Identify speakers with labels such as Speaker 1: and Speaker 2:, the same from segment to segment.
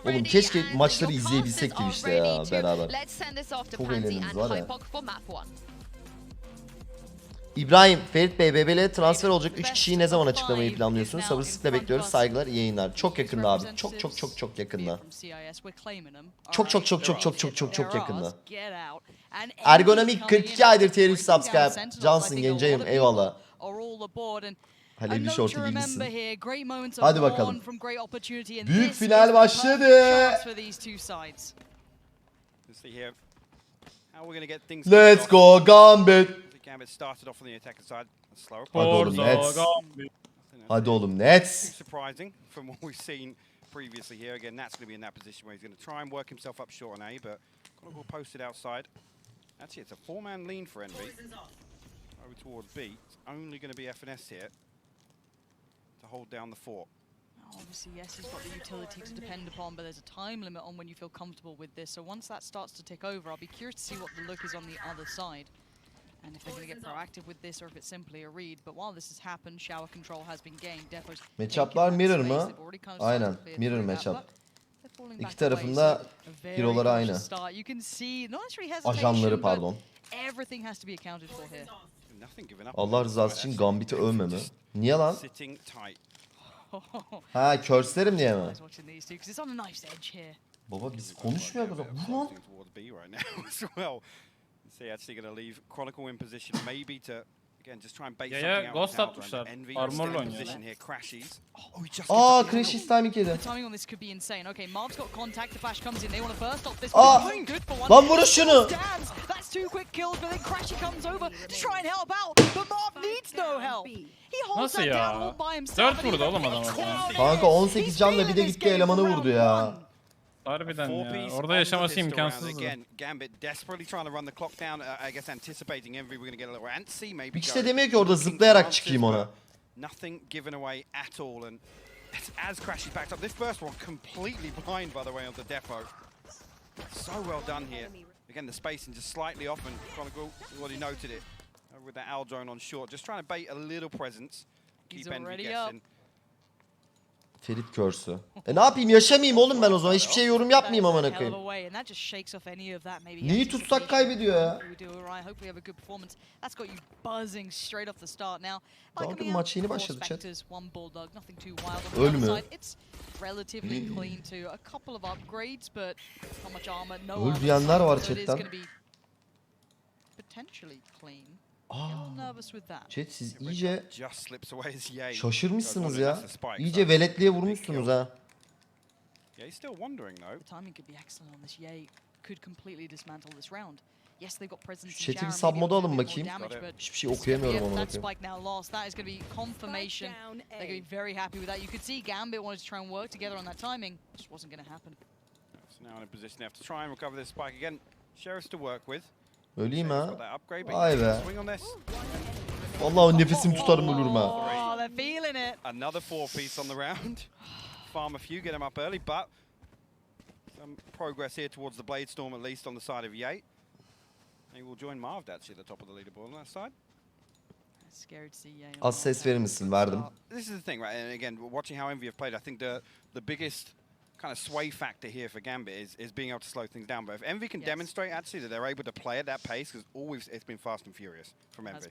Speaker 1: Oğlum keşke maçları izleyebilsek Twitch'te ya beraber. Çok eğleniriz var ya. İbrahim, Ferit Bey, BBL'ye transfer olacak 3 kişiyi ne zaman açıklamayı planlıyorsunuz? Sabırsızlıkla bekliyoruz. Saygılar, iyi yayınlar. Çok yakında abi. Çok yakında. Çok yakında. Ergonomik 42 aydır tier 3 subscribe. Cansın gencayım, eyvallah. Halil Şortu giymişsin. Hadi bakalım. Büyük final başladı. Let's go Gambit. Hadi oğlum Nets. Hadi oğlum Nets.
Speaker 2: Previously here again, that's going to be in that position where he's going to try and work himself up short on A, but got to post it outside. Actually, it's a 4-man lean for Envy over towards B. It's only going to be FNS here to hold down the fort.
Speaker 3: Obviously, yes, he's got the utility to depend upon, but there's a time limit on when you feel comfortable with this. So once that starts to tick over, I'll be curious to see what the look is on the other side. And if they're going to get proactive with this or if it's simply a read. But while this has happened, shower control has been gained.
Speaker 1: Matchup'lar mirror mı? Aynen, mirror matchup. İki tarafında hero'ları aynı. Ajanları pardon. Allah rızası için Gambit'i övme mi? Niye lan? Ha, curse'lerim diye mi? Baba biz konuşmuyoruz. Bu lan.
Speaker 2: Actually going to leave Chronicle in position, maybe to again just try and bait
Speaker 4: something out. Ghost atmışlar. Armor'la oynuyor.
Speaker 1: Aa, Crashes timing yedi. Lan vurun şunu.
Speaker 4: Nasıl ya? 4 vurdu oğlum adama.
Speaker 1: Kanka 18 canla bir de gitti elemanı vurdu ya.
Speaker 4: Harbiden ya. Orada yaşaması imkansızdı.
Speaker 1: Hiç de demiyor ki orada zıplayarak çıkayım ona.
Speaker 2: Nothing given away at all, and as Crash is backed up, this first one completely blind by the way of the depot. So well done here. Again, the spacing just slightly off, and Chronicle already noted it with that owl drone on short, just trying to bait a little presence, keep Envy guessing.
Speaker 1: Ferit Curse'ü. Ne yapayım, yaşamayayım oğlum ben o zaman. Hiçbir şey yorum yapmayayım amına koyayım. Neyi tutsak kaybediyor ya. Dalgın maç yeni başladı chat. Ölmüyor. Öl diyenler var chatten. Chat siz iyice şaşırmışsınız ya. İyice veletliğe vurmuşsunuz ha. Şu chat'i bir sub moda alın bakayım. Hiçbir şey okuyamıyorum ona bakayım. Öleyim ha. Vay be. Vallahi o nefesim tutarım ölürüm ha.
Speaker 2: Another 4-piece on the round. Farm a few, get him up early, but some progress here towards the Blade Storm, at least on the side of Ye. He will join Marv actually at the top of the leaderboard on that side.
Speaker 1: Az ses verir misin? Verdim.
Speaker 2: This is the thing, right? And again, watching how Envy have played, I think the biggest kind of sway factor here for Gambit is being able to slow things down. But if Envy can demonstrate actually that they're able to play at that pace, because always it's been fast and furious from Envy.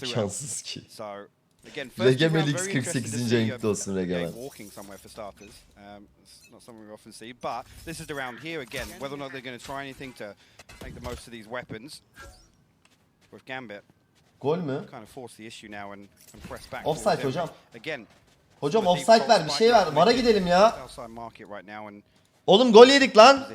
Speaker 1: İmkansız ki.
Speaker 2: So again,
Speaker 1: Regemen X 48. ayınkta olsun Regemen.
Speaker 2: Walking somewhere for starters. It's not something we often see, but this is the round here again. Whether or not they're going to try anything to make the most of these weapons with Gambit.
Speaker 1: Gol mü?
Speaker 2: Kind of force the issue now and press back.
Speaker 1: Offside hocam.
Speaker 2: Again.
Speaker 1: Hocam offside ver, bir şey ver. Vara gidelim ya. Oğlum gol yedik lan.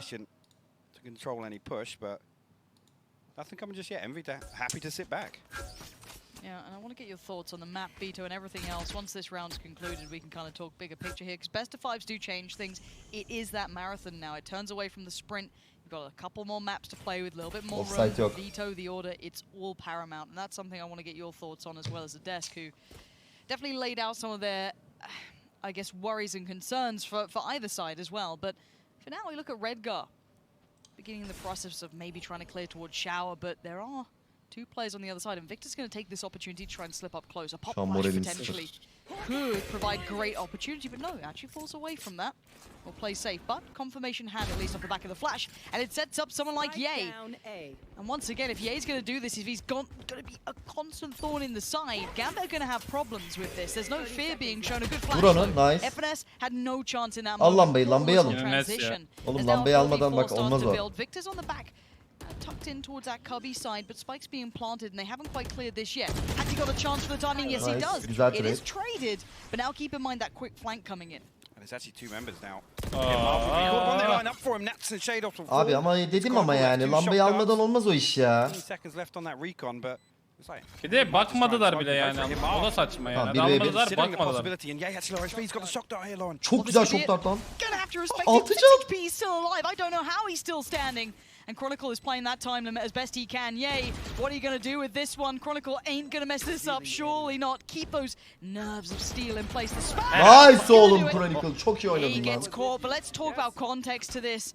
Speaker 3: Yeah, and I want to get your thoughts on the map, Vito, and everything else. Once this round's concluded, we can kind of talk bigger picture here, because best of fives do change things. It is that marathon now. It turns away from the sprint. You've got a couple more maps to play with, a little bit more room to veto the order. It's all paramount, and that's something I want to get your thoughts on, as well as the desk, who definitely laid out some of their, I guess, worries and concerns for either side as well. But for now, we look at Redgar beginning the process of maybe trying to clear towards Shower, but there are two players on the other side, and Victor's going to take this opportunity to try and slip up close. A pop flash potentially could provide great opportunity, but no, actually falls away from that. Will play safe, but confirmation hand at least off the back of the flash, and it sets up someone like Ye. And once again, if Ye's going to do this, if he's going to be a constant thorn in the side, Gambi are going to have problems with this. There's no fear being shown. A good flash.
Speaker 1: Nice.
Speaker 3: FNS had no chance in that
Speaker 1: Al
Speaker 3: moment.
Speaker 1: lambayı alın.
Speaker 3: Transition.
Speaker 1: Oğlum lambayı almadan bak olmaz o.
Speaker 3: Victor's on the back. Tucked in towards that cubby side, but Spike's being planted, and they haven't quite cleared this yet. Has he got a chance for the timing? Yes, he does. It is traded, but now keep in mind that quick flank coming in.
Speaker 2: And there's actually 2 members now. One they line up for him. Nats and Shade off from
Speaker 1: Abi ama dedim ama yani lambayı almadan olmaz o iş ya.
Speaker 2: 15 seconds left on that recon, but it's like
Speaker 4: Bir de bakmadılar bile yani. O da saçma yani. Almadılar, bakmadılar.
Speaker 1: Çok güzel şok dart lan.
Speaker 3: Gonna have to respect
Speaker 1: 6
Speaker 3: him.
Speaker 1: can.
Speaker 3: HP is still alive. I don't know how he's still standing. And Chronicle is playing that time limit as best he can. Yay, what are you going to do with this one? Chronicle ain't going to mess this up. Surely not. Keep those nerves of steel in place. The
Speaker 1: Nice oğlum Chronicle. Çok iyi
Speaker 3: He
Speaker 1: oynadın lan.
Speaker 3: gets caught, but let's talk about context to this.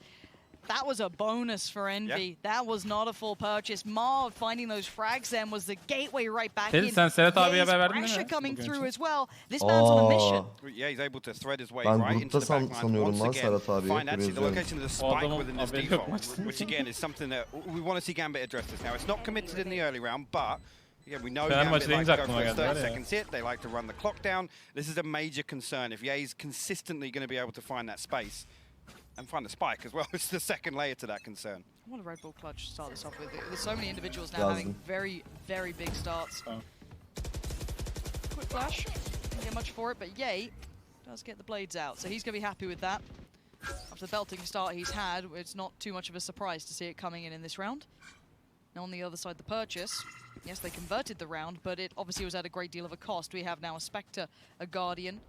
Speaker 3: That was a bonus for Envy.
Speaker 2: Yeah.
Speaker 3: That was not a full purchase. Marv finding those frags then was the gateway right back
Speaker 4: Teddy,
Speaker 3: in.
Speaker 4: sen Serhat abiye haber verdin
Speaker 3: Pressure
Speaker 4: mi?
Speaker 3: coming
Speaker 4: Bugün
Speaker 3: through
Speaker 4: için.
Speaker 3: as well. This man's on a mission.
Speaker 2: Yeah, he's able to thread his way
Speaker 1: Ben
Speaker 2: right into
Speaker 1: grupta
Speaker 2: the backline
Speaker 1: sanıyorum lan
Speaker 2: once again.
Speaker 1: Serhat abiye.
Speaker 2: Find actually the location of the spike
Speaker 4: adamın
Speaker 2: within this
Speaker 4: haberi yok
Speaker 2: default,
Speaker 4: maçtan.
Speaker 2: which again is something that we want to see Gambit address this now. It's not committed in the early round, but yeah, we know
Speaker 4: Fener
Speaker 2: Gambit
Speaker 4: maçı
Speaker 2: like
Speaker 4: deyince
Speaker 2: to go
Speaker 4: aklıma
Speaker 2: for a
Speaker 4: geldi
Speaker 2: 30
Speaker 4: var ya.
Speaker 2: seconds hit. They like to run the clock down. This is a major concern. If Ye's consistently going to be able to find that space and find the spike as well, it's the second layer to that concern.
Speaker 3: I want a Red Bull clutch to start this off with. There's so many individuals now having very, very big starts.
Speaker 4: Oh.
Speaker 3: Quick flash, didn't get much for it, but Ye does get the blades out, so he's going to be happy with that. After the belting start he's had, it's not too much of a surprise to see it coming in this round. Now on the other side, the purchase. Yes, they converted the round, but it obviously was at a great deal of a cost. We have now a Spectre, a Guardian,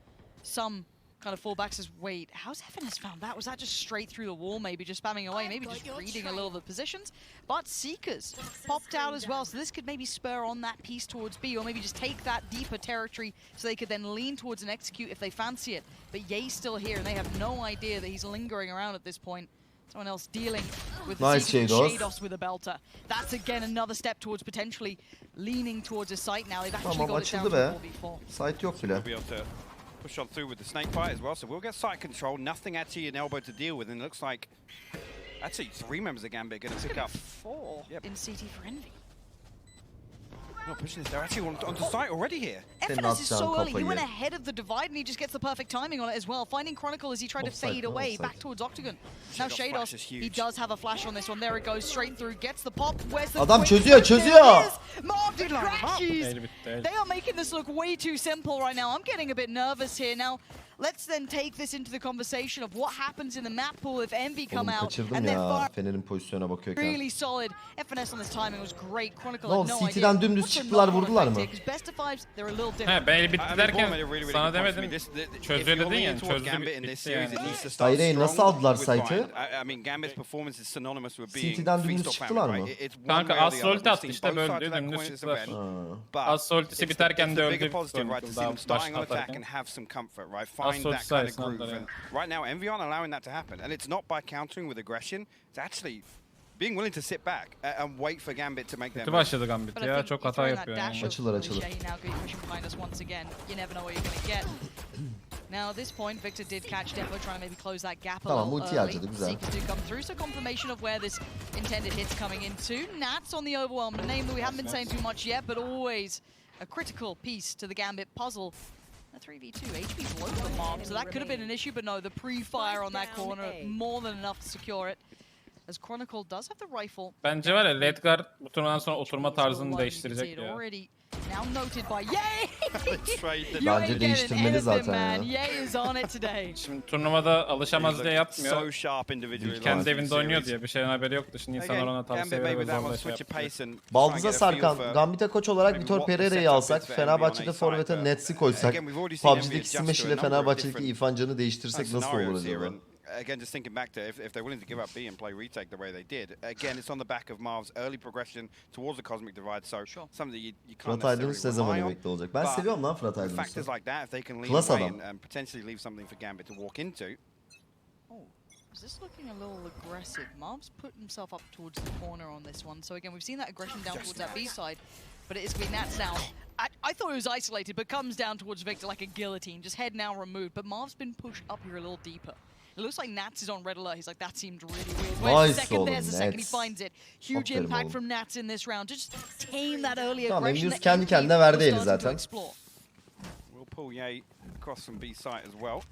Speaker 3: some kind of fallbacks as, wait, how's FNS found that? Was that just straight through the wall, maybe just spamming away, maybe just reading a little of the positions? But Seekers popped out as well, so this could maybe spur on that piece towards B, or maybe just take that deeper territory so they could then lean towards and execute if they fancy it. But Ye's still here, and they have no idea that he's lingering around at this point. Someone else dealing with the Shados with a belter. That's again another step towards potentially leaning towards a site now. They've actually got it down to 4v4.
Speaker 1: Site yok bile.
Speaker 2: Push on through with the snake bite as well, so we'll get site control. Nothing actually an elbow to deal with, and it looks like actually 3 members of Gambit are going to pick up
Speaker 3: 4 in CT for Envy.
Speaker 2: No, pushing this. They're actually onto site already here.
Speaker 3: FNS is so early. He went ahead of the divide, and he just gets the perfect timing on it as well. Finding Chronicle as he tried to fade away back towards Octagon. Now Shados, he does have a flash on this one. There it goes, straight through, gets the pop. Where's the
Speaker 1: Adam çözüyor.
Speaker 3: Marv crashes. They are making this look way too simple right now. I'm getting a bit nervous here now. Let's then take this into the conversation of what happens in the map pool if Envy come out and they're
Speaker 1: Fener'in pozisyona bakıyorken.
Speaker 3: really solid. FNS on this timing was great. Chronicle
Speaker 1: No,
Speaker 3: had no idea.
Speaker 1: CT'den dümdüz çıktılar, vurdular mı?
Speaker 3: Best of fives, they're a little different.
Speaker 4: He belli bitti derken sana demedim. Çözüyor dedin ya, çözdü bitti yani.
Speaker 1: Hayır, nasıl aldılar site'ı?
Speaker 2: CT'den
Speaker 1: dümdüz çıktılar mı?
Speaker 4: Kanka Aslı ulti attı işte böldü dümdüz çıktılar. Aslı ultisi biterken de öldü. Başına atarken.
Speaker 2: Find that kind of groove. And right now, Envy aren't allowing that to happen. And it's not by countering with aggression. It's actually being willing to sit back and wait for Gambit to make their
Speaker 4: Kötü başladı Gambit ya. Çok hata yapıyor yani.
Speaker 1: Açılır.
Speaker 3: Now at this point, Victor did catch Defo, trying to maybe close that gap a
Speaker 1: Tamam,
Speaker 3: little
Speaker 1: ulti
Speaker 3: early.
Speaker 1: harcadı, güzel.
Speaker 3: Seekers do come through, so confirmation of where this intended hit's coming into. Nats on the overwhelm, a name that we haven't been saying too much yet, but always a critical piece to the Gambit puzzle. A 3v2, HP's low for the mob, so that could have been an issue, but no, the pre-fire on that corner, more than enough to secure it. As Chronicle does have the rifle.
Speaker 4: Bence var ya Ledgar bu turnuvadan sonra oturma tarzını değiştirecek ya.
Speaker 3: Now noted by Ye.
Speaker 1: Bence değiştirmeli zaten ya.
Speaker 3: Ye is on it today.
Speaker 4: Şimdi turnuvada alışamaz diye yapmıyor. Kendi evinde oynuyor diye bir şeyden haberi yoktu. Şimdi insanlar ona tavsiye veriyor ve zorla şey yapıyor.
Speaker 1: Baldız'a sarkan, Gambit'e koç olarak Vitor Pereira'yı alsak, Fenerbahçe'de forvete Nets'i koysak, PUBG'deki Smash ile Fenerbahçe'deki İrfan Can'ı değiştirsek nasıl olur acaba?
Speaker 2: Again, just thinking back to if they're willing to give up B and play retake the way they did. Again, it's on the back of Marv's early progression towards the cosmic divide. So something that you can't
Speaker 1: Fırat Aydınus ne zaman
Speaker 2: necessarily rely on.
Speaker 1: emekli olacak? Ben seviyorum lan Fırat
Speaker 2: Factors
Speaker 1: Aydınus'u.
Speaker 2: like that, if they can leave
Speaker 1: Klas
Speaker 2: away
Speaker 1: adam.
Speaker 2: and potentially leave something for Gambit to walk into.
Speaker 3: Is this looking a little aggressive? Marv's put himself up towards the corner on this one. So again, we've seen that aggression down towards that B side. but it is going to be Nats now. I thought it was isolated, but comes down towards Victor like a guillotine. Just head now removed, but Marv's been pushed up here a little deeper. It looks like Nats is on red alert. He's like, that seemed really weird. Where's the second? There's the second. He finds it. Huge impact from Nats in this round. Just tame that early aggression.
Speaker 1: Tamam, kendi kendine verdi eli zaten.
Speaker 2: We'll pull Ye across from B site as well.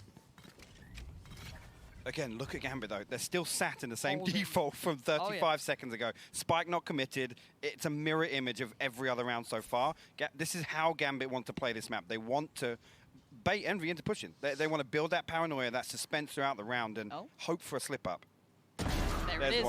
Speaker 2: Again, look at Gambit though. They're still sat in the same default from 35 seconds ago. Spike not committed. It's a mirror image of every other round so far. This is how Gambit want to play this map. They want to bait Envy into pushing. They want to build that paranoia, that suspense throughout the round, and hope for a slip up.
Speaker 3: There it is.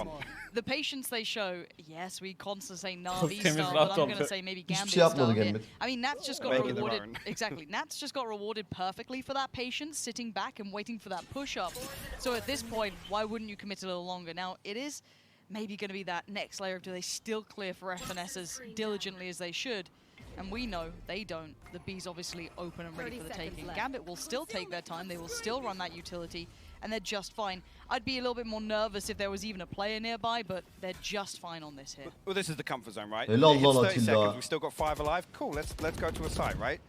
Speaker 3: The patience they show, yes, we constantly say Navi style, but I'm going to say maybe Gambit style here. I mean, Nats just got rewarded. Exactly. Nats just got rewarded perfectly for that patience, sitting back and waiting for that push-up. So at this point, why wouldn't you commit a little longer? Now, it is maybe going to be that next layer of do they still clear for FNS as diligently as they should? And we know they don't. The B's obviously open and ready for the taking. Gambit will still take their time. They will still run that utility. And they're just fine. I'd be a little bit more nervous if there was even a player nearby, but they're just fine on this here.
Speaker 2: Well, this is the comfort zone, right?
Speaker 1: It's
Speaker 2: 30 seconds. We've still got 5 alive. Cool, let's go to a site, right?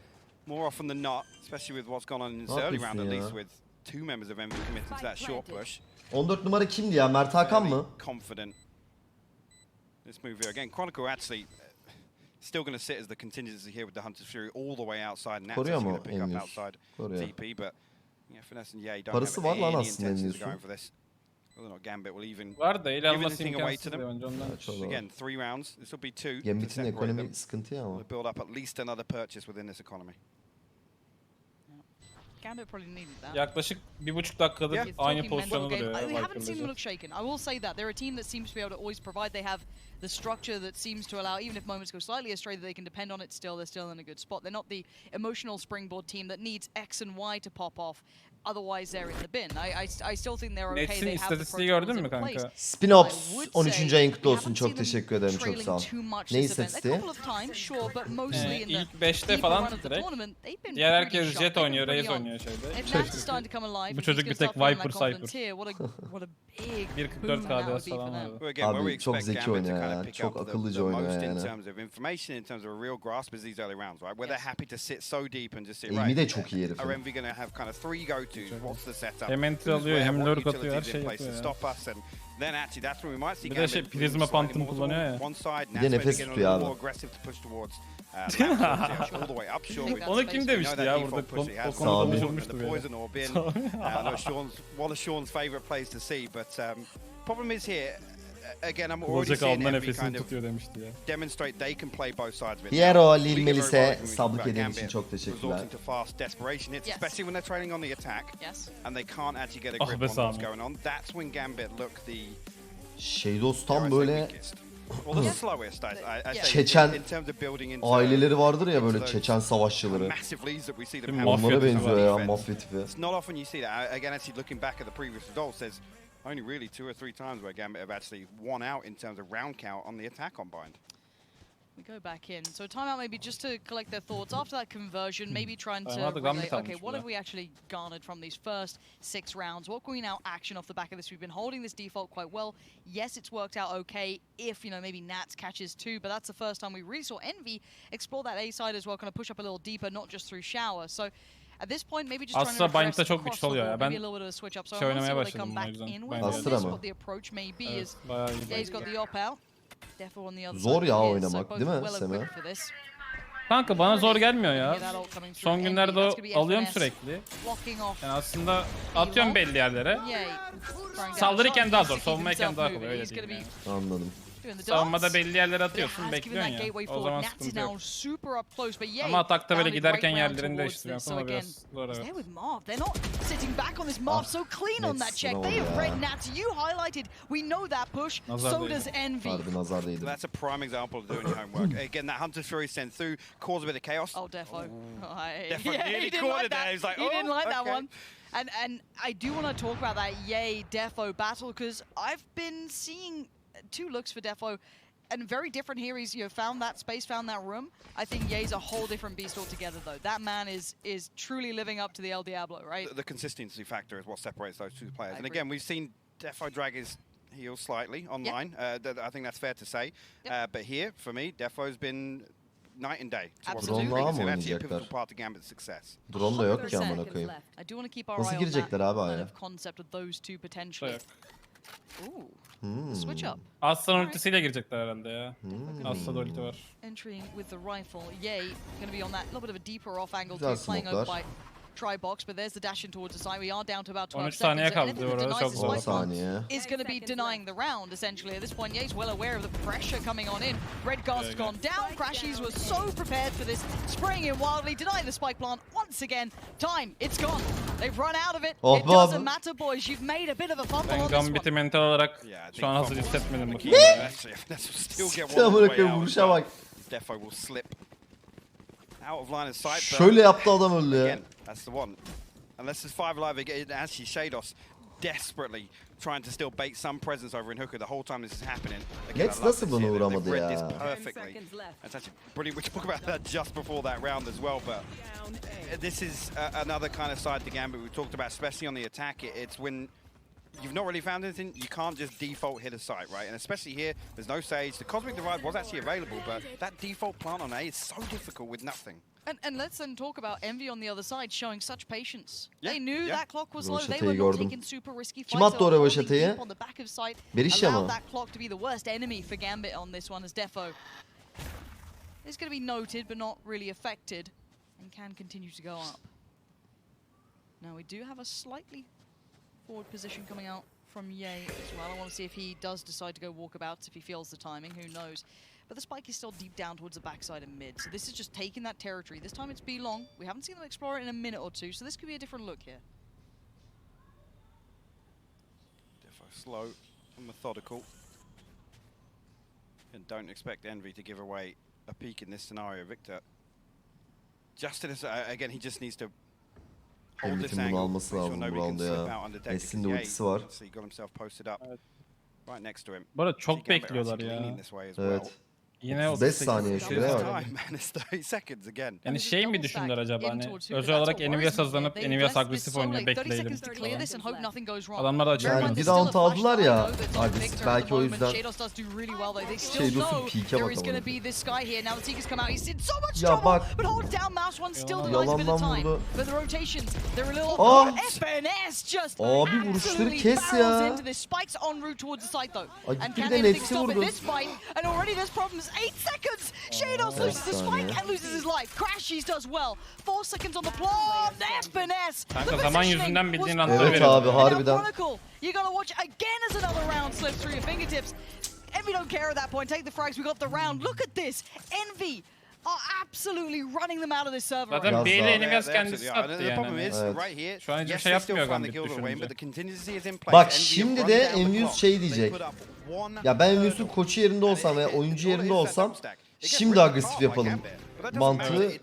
Speaker 2: More often than not, especially with what's gone on in this early round, at least with 2 members of Envy committed to that short push.
Speaker 1: 14 numara kimdi ya? Mert Hakan mı?
Speaker 2: Confident. This move here again. Chronicle actually still going to sit as the contingency here with the Hunter's Fury all the way outside. Nats actually going to pick up outside TP, but yeah, Finesse and Ye don't have any intentions of going for this. Whether or not Gambit will even give anything away to them. Again, 3 rounds. This will be 2.
Speaker 1: Gambit'in ekonomi sıkıntı ya ama.
Speaker 2: Build up at least another purchase within this economy.
Speaker 3: Gambit probably needed that.
Speaker 4: Yaklaşık 1,5 dakikadır aynı pozisyonda duruyor.
Speaker 3: We haven't seen them look shaken. I will say that. They're a team that seems to be able to always provide. They have the structure that seems to allow, even if moments go slightly astray, that they can depend on it still. They're still in a good spot. They're not the emotional springboard team that needs X and Y to pop off. Otherwise they're in the bin. I still think they're okay.
Speaker 4: Nets'in istatistiği gördün mü kanka?
Speaker 1: Spinops 13. ayın kutlu olsun. Çok teşekkür ederim. Çok sağ ol. Ne istatistiği?
Speaker 4: İlk 5'te falan direkt. Diğer herkes Jet oynuyor, Raze oynuyor şeyde. Bu çocuk bir tek Viper Cypher. 1.44 KDS falan vardı.
Speaker 1: Abi çok zeki oynuyor ya. Çok akıllıca oynuyor yani. Aim'i de çok iyi herifin.
Speaker 4: Hem enter alıyor hem lurk atıyor, her şey yapıyor ya. Bir de şey prizma phantom kullanıyor ya.
Speaker 1: Bir de nefes tutuyor abi.
Speaker 4: Onu kim demişti ya burada? O konuda konuşulmuştu böyle.
Speaker 2: One of Sean's favorite plays to see, but problem is here. Again, I'm already seeing Envy kind of demonstrate they can play both sides of it.
Speaker 1: Piero Lil Melis'e sablık eden için çok teşekkürler.
Speaker 2: Resorting to fast desperation hits, especially when they're trailing on the attack, and they can't actually get a grip on what's going on. That's when Gambit look the
Speaker 1: Shadows tam böyle
Speaker 2: well, the slowest,
Speaker 1: Çeçen aileleri vardır ya böyle Çeçen savaşçıları. Onlara benziyor ya mafya tipi.
Speaker 2: It's not often you see that. Again, actually looking back at the previous results, there's only really 2 or 3 times where Gambit have actually won out in terms of round count on the attack on Bind.
Speaker 3: We go back in. So timeout maybe just to collect their thoughts after that conversion, maybe trying to relate, okay, what have we actually garnered from these first 6 rounds? What can we now action off the back of this? We've been holding this default quite well. Yes, it's worked out okay if, you know, maybe Nats catches 2, but that's the first time we really saw Envy explore that A side as well, kind of push up a little deeper, not just through shower. So at this point, maybe just trying to
Speaker 4: Bind'de çok güçlü oluyor ya. Ben
Speaker 3: maybe a little bit of a switch up. So I want to see what they come back in with. What the approach may be is, he's got the op out.
Speaker 1: Zor ya oynamak değil mi Semih?
Speaker 4: Kanka bana zor gelmiyor ya. Son günlerde alıyorum sürekli. Yani aslında atıyorum belli yerlere. Saldırırken daha zor, savunmayken daha kolay, öyle diyeyim yani.
Speaker 1: Anladım.
Speaker 4: Savunmada belli yerlere atıyorsun, bekliyorsun ya. O zaman sıkıntı yok. Ama atakta böyle giderken yerlerini değiştiriyorsun ama biraz zor, evet.
Speaker 3: They're not sitting back on this Marv so clean on that check. They have read Nats. You highlighted. We know that push. So does Envy.
Speaker 1: Harbi nazar değdi.
Speaker 2: That's a prime example of doing your homework. Again, that Hunter's Fury sent through, caused a bit of chaos.
Speaker 3: Oh, Defo.
Speaker 2: Defo nearly caught it there. He's like,
Speaker 3: he didn't like that one. And I do want to talk about that Ye Defo battle because I've been seeing 2 looks for Defo, and very different here. He's found that space, found that room. I think Ye's a whole different beast altogether, though. That man is truly living up to the El Diablo, right?
Speaker 2: The consistency factor is what separates those 2 players. And again, we've seen Defo drag his heels slightly online. I think that's fair to say. But here, for me, Defo's been night and day.
Speaker 1: Drone'la mı oynayacaklar? Drone da yok ki amına koyayım. Nasıl girecekler abi aya?
Speaker 3: Switch up.
Speaker 4: Aslan ultisiyle girecekler herhalde ya. Aslan ulti var.
Speaker 3: Entering with the rifle. Yay, going to be on that little bit of a deeper off angle
Speaker 1: Güzel
Speaker 3: too, playing over
Speaker 1: smoke'lar.
Speaker 3: by Trybox, but there's the dash in towards the side. We are down to about 12
Speaker 4: 13
Speaker 3: seconds.
Speaker 4: saniye kaldı
Speaker 3: Anything that
Speaker 4: orada,
Speaker 3: denies
Speaker 4: çok
Speaker 3: the
Speaker 4: zor.
Speaker 3: spike
Speaker 1: 10 saniye.
Speaker 3: is going to be denying the round, essentially. At this point, Ye's well aware of the pressure coming on in. Red Gas gone down. Crashies was so prepared for this. Spraying in wildly, deny the spike plant once again. Time, it's gone. They've run out of it.
Speaker 1: Oh,
Speaker 3: It doesn't matter, boys. You've made a bit of a fumble
Speaker 4: Ben
Speaker 3: on this
Speaker 4: Gambit'i
Speaker 3: one.
Speaker 4: mental olarak şu an hazır hissetmedim bu filmde.
Speaker 1: Amına koyayım vuruşa bak.
Speaker 2: Defo will slip out of line of sight.
Speaker 1: Şöyle yaptı adam öldü ya.
Speaker 2: Again, that's the one. Unless there's 5 alive again, actually Shados desperately trying to still bait some presence over in Hooker the whole time this is happening. Again,
Speaker 1: Nets nasıl bunu vuramadı
Speaker 2: they've read
Speaker 1: ya?
Speaker 2: this perfectly. That's actually brilliant. We talk about that just before that round as well, but this is another kind of side to Gambit we talked about, especially on the attack. It's when you've not really found anything, you can't just default hit a site, right? And especially here, there's no Sage. The Cosmic Divide was actually available, but that default plant on A is so difficult with nothing.
Speaker 3: And let's then talk about Envy on the other side showing such patience.
Speaker 2: Yeah,
Speaker 3: They knew that clock was low. They
Speaker 1: Röveşatayı
Speaker 3: were not
Speaker 1: gördüm.
Speaker 3: taking super risky fights.
Speaker 1: Kim attı o röveşatayı?
Speaker 3: On the back of site,
Speaker 1: Barış
Speaker 3: allowed
Speaker 1: ama.
Speaker 3: that clock to be the worst enemy for Gambit on this one as Defo is going to be noted but not really affected and can continue to go up. Now we do have a slightly forward position coming out from Ye as well. I want to see if he does decide to go walkabouts if he feels the timing, who knows. But the spike is still deep down towards the backside and mid. So this is just taking that territory. This time it's B long. We haven't seen them explore it in a minute or two, so this could be a different look here.
Speaker 2: Defo slow and methodical. And don't expect Envy to give away a peek in this scenario, Victor. Just in this, again, he just needs to hold this
Speaker 1: Emre'nin bunu
Speaker 2: angle.
Speaker 1: alması
Speaker 2: Make sure
Speaker 1: lazım bu
Speaker 2: nobody can
Speaker 1: roundda
Speaker 2: slip
Speaker 1: ya.
Speaker 2: out under deck.
Speaker 1: Nesin de
Speaker 2: because
Speaker 1: ultisi var.
Speaker 2: he got himself posted up right next to him.
Speaker 4: Bu arada çok
Speaker 2: Gambit are
Speaker 4: bekliyorlar
Speaker 2: actually
Speaker 4: ya.
Speaker 2: leaning this way as well.
Speaker 1: Evet.
Speaker 4: Yine
Speaker 1: 35 saniye
Speaker 2: Time,
Speaker 1: şuraya bak.
Speaker 2: man, it's 30 seconds again.
Speaker 4: Yani şey mi düşündüler acaba hani özel olarak Envious hazırlanıp Envious agresif oynuyor bekleyelim. Adamlar da açık.
Speaker 1: Yani bir round aldılar ya. Agresif belki o yüzden. Shadows'un peak'e bak ama. Ya bak. Yalandan vurdu. Abi vuruşları kes ya. Ay gitti bir de nefsi vurdu.
Speaker 3: And already there's problems. 8 seconds. Shadows loses the spike and loses his life. Crashies does well. 4 seconds on the plant. There, finesse.
Speaker 4: Kanka zaman yüzünden bildiğin roundları
Speaker 1: Evet
Speaker 4: veriyor.
Speaker 1: abi harbiden.
Speaker 3: You gotta watch again as another round slips through your fingertips. Envy don't care at that point. Take the frags. We got the round. Look at this. Envy are absolutely running them out of this server.
Speaker 4: Zaten
Speaker 1: Biraz
Speaker 4: B'yle
Speaker 1: daha.
Speaker 4: Envious kendisi attı
Speaker 2: The problem
Speaker 4: yani.
Speaker 2: is,
Speaker 1: Evet.
Speaker 2: right here,
Speaker 4: Şu an hiçbir
Speaker 2: yes,
Speaker 4: şey
Speaker 2: they still
Speaker 4: yapmıyor
Speaker 2: find the
Speaker 4: Gambit
Speaker 2: kill to win,
Speaker 4: düşününce.
Speaker 2: but the contingency is in place.
Speaker 1: Bak
Speaker 2: Envy
Speaker 1: şimdi
Speaker 2: run
Speaker 1: de
Speaker 2: down the
Speaker 1: Envious
Speaker 2: clock.
Speaker 1: şey
Speaker 2: They
Speaker 1: diyecek.
Speaker 2: put up one
Speaker 1: Ya ben Envious'un
Speaker 2: hurdle.
Speaker 1: koçu yerinde olsam veya oyuncu yerinde olsam şimdi agresif yapalım. Mantığı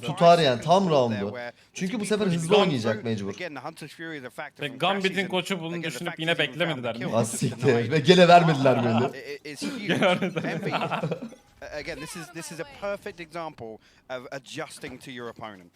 Speaker 1: tutar yani tam roundu. Çünkü bu sefer hızlı oynayacak mecbur.
Speaker 4: Ve Gambit'in koçu bunu düşünüp yine beklemediler mi?
Speaker 1: Asiktir ve gene vermediler böyle.
Speaker 2: Again, this is a perfect example of adjusting to your opponent.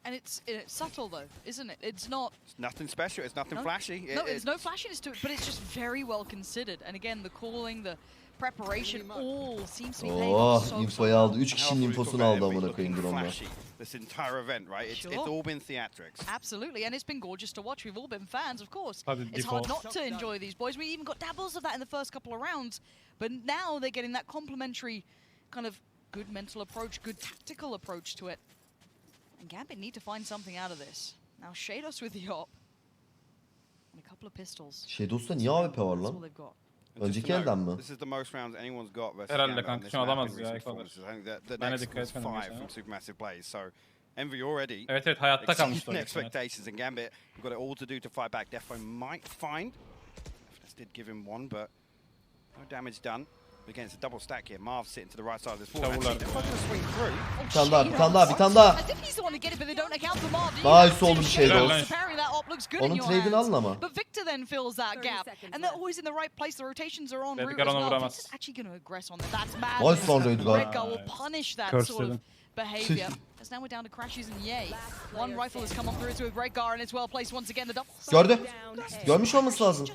Speaker 3: And it's subtle though, isn't it? It's not.
Speaker 2: It's nothing special. It's nothing flashy.
Speaker 3: No, there's no flashiness to it, but it's just very well considered. And again, the calling, the preparation, all seems to be paying off so
Speaker 1: infoyu aldı. 3 kişinin infosunu aldı amına koyayım drone'la.
Speaker 2: This entire event, right? It's all been theatrics.
Speaker 3: Absolutely, and it's been gorgeous to watch. We've all been fans, of course.
Speaker 4: It's
Speaker 3: hard not to enjoy these boys. We even got dabbles of that in the first couple of rounds, but now they're getting that complementary kind of good mental approach, good tactical approach to it. And Gambit need to find something out of this. Now Shados with the op. And a couple of pistols.
Speaker 1: Shadows'ta niye AWP var lan? Önceki elden mi?
Speaker 2: This is the most rounds anyone's got versus
Speaker 4: Herhalde
Speaker 2: Gambit on
Speaker 4: kanka
Speaker 2: this
Speaker 4: şunu
Speaker 2: map
Speaker 4: alamaz
Speaker 2: in
Speaker 4: ya.
Speaker 2: recent performances. I think the
Speaker 4: Ben de
Speaker 2: next
Speaker 4: dikkat
Speaker 2: was
Speaker 4: etmedim
Speaker 2: 5
Speaker 4: mesela.
Speaker 2: from Supermassive Blaze. So Envy already
Speaker 4: Evet hayatta kalmıştı
Speaker 2: exceeding
Speaker 4: o.
Speaker 2: expectations, and Gambit have got it all to do to fight back. Defo might find. This did give him one, but no damage done. Again, it's a double stack here. Marv sitting to the right side of this wall.
Speaker 4: Double
Speaker 2: Actually, they're both gonna swing through.
Speaker 1: Bir tane daha, bir tane daha, bir tane daha.
Speaker 3: As if he's the one to get it, but they don't account for Marv.
Speaker 1: Nice oğlum Shadows.
Speaker 3: Preparing that op looks good in
Speaker 1: Onun
Speaker 3: your
Speaker 1: trade'ini
Speaker 3: hands.
Speaker 1: alın ama.
Speaker 3: But Victor then fills that gap, and they're always in the right place. The rotations are on route
Speaker 4: Edgar
Speaker 3: as
Speaker 4: onu
Speaker 3: well.
Speaker 4: vuramaz.
Speaker 3: Victor's actually going to aggress on them. That's mad.
Speaker 1: Nice lan Edgar.
Speaker 3: Edgar will punish that
Speaker 4: Curse
Speaker 3: sort of
Speaker 4: dedim.
Speaker 3: behavior. As now we're down to crashes and yay. One rifle has come on through with Redgar and it's well placed once again. The double.
Speaker 1: Gördü. Görmüş olması lazım.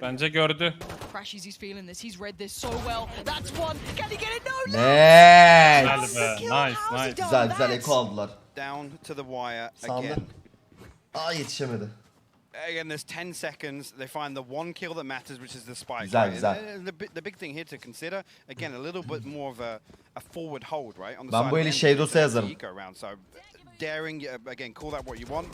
Speaker 4: Bence gördü.
Speaker 3: Crashes, he's feeling this. He's read this so well. That's one. Can he get it? No.
Speaker 1: Nice.
Speaker 4: Nice.
Speaker 1: Güzel eko aldılar.
Speaker 2: Down to the wire
Speaker 1: Sandı.
Speaker 2: again.
Speaker 1: Yetişemedi.
Speaker 2: Again, there's 10 seconds. They find the one kill that matters, which is the spike.
Speaker 1: Güzel.
Speaker 2: The big thing here to consider, again, a little bit more of a forward hold, right? On the
Speaker 1: Ben bu eli Shadows'a yazarım.
Speaker 2: So daring, again, call that what you want.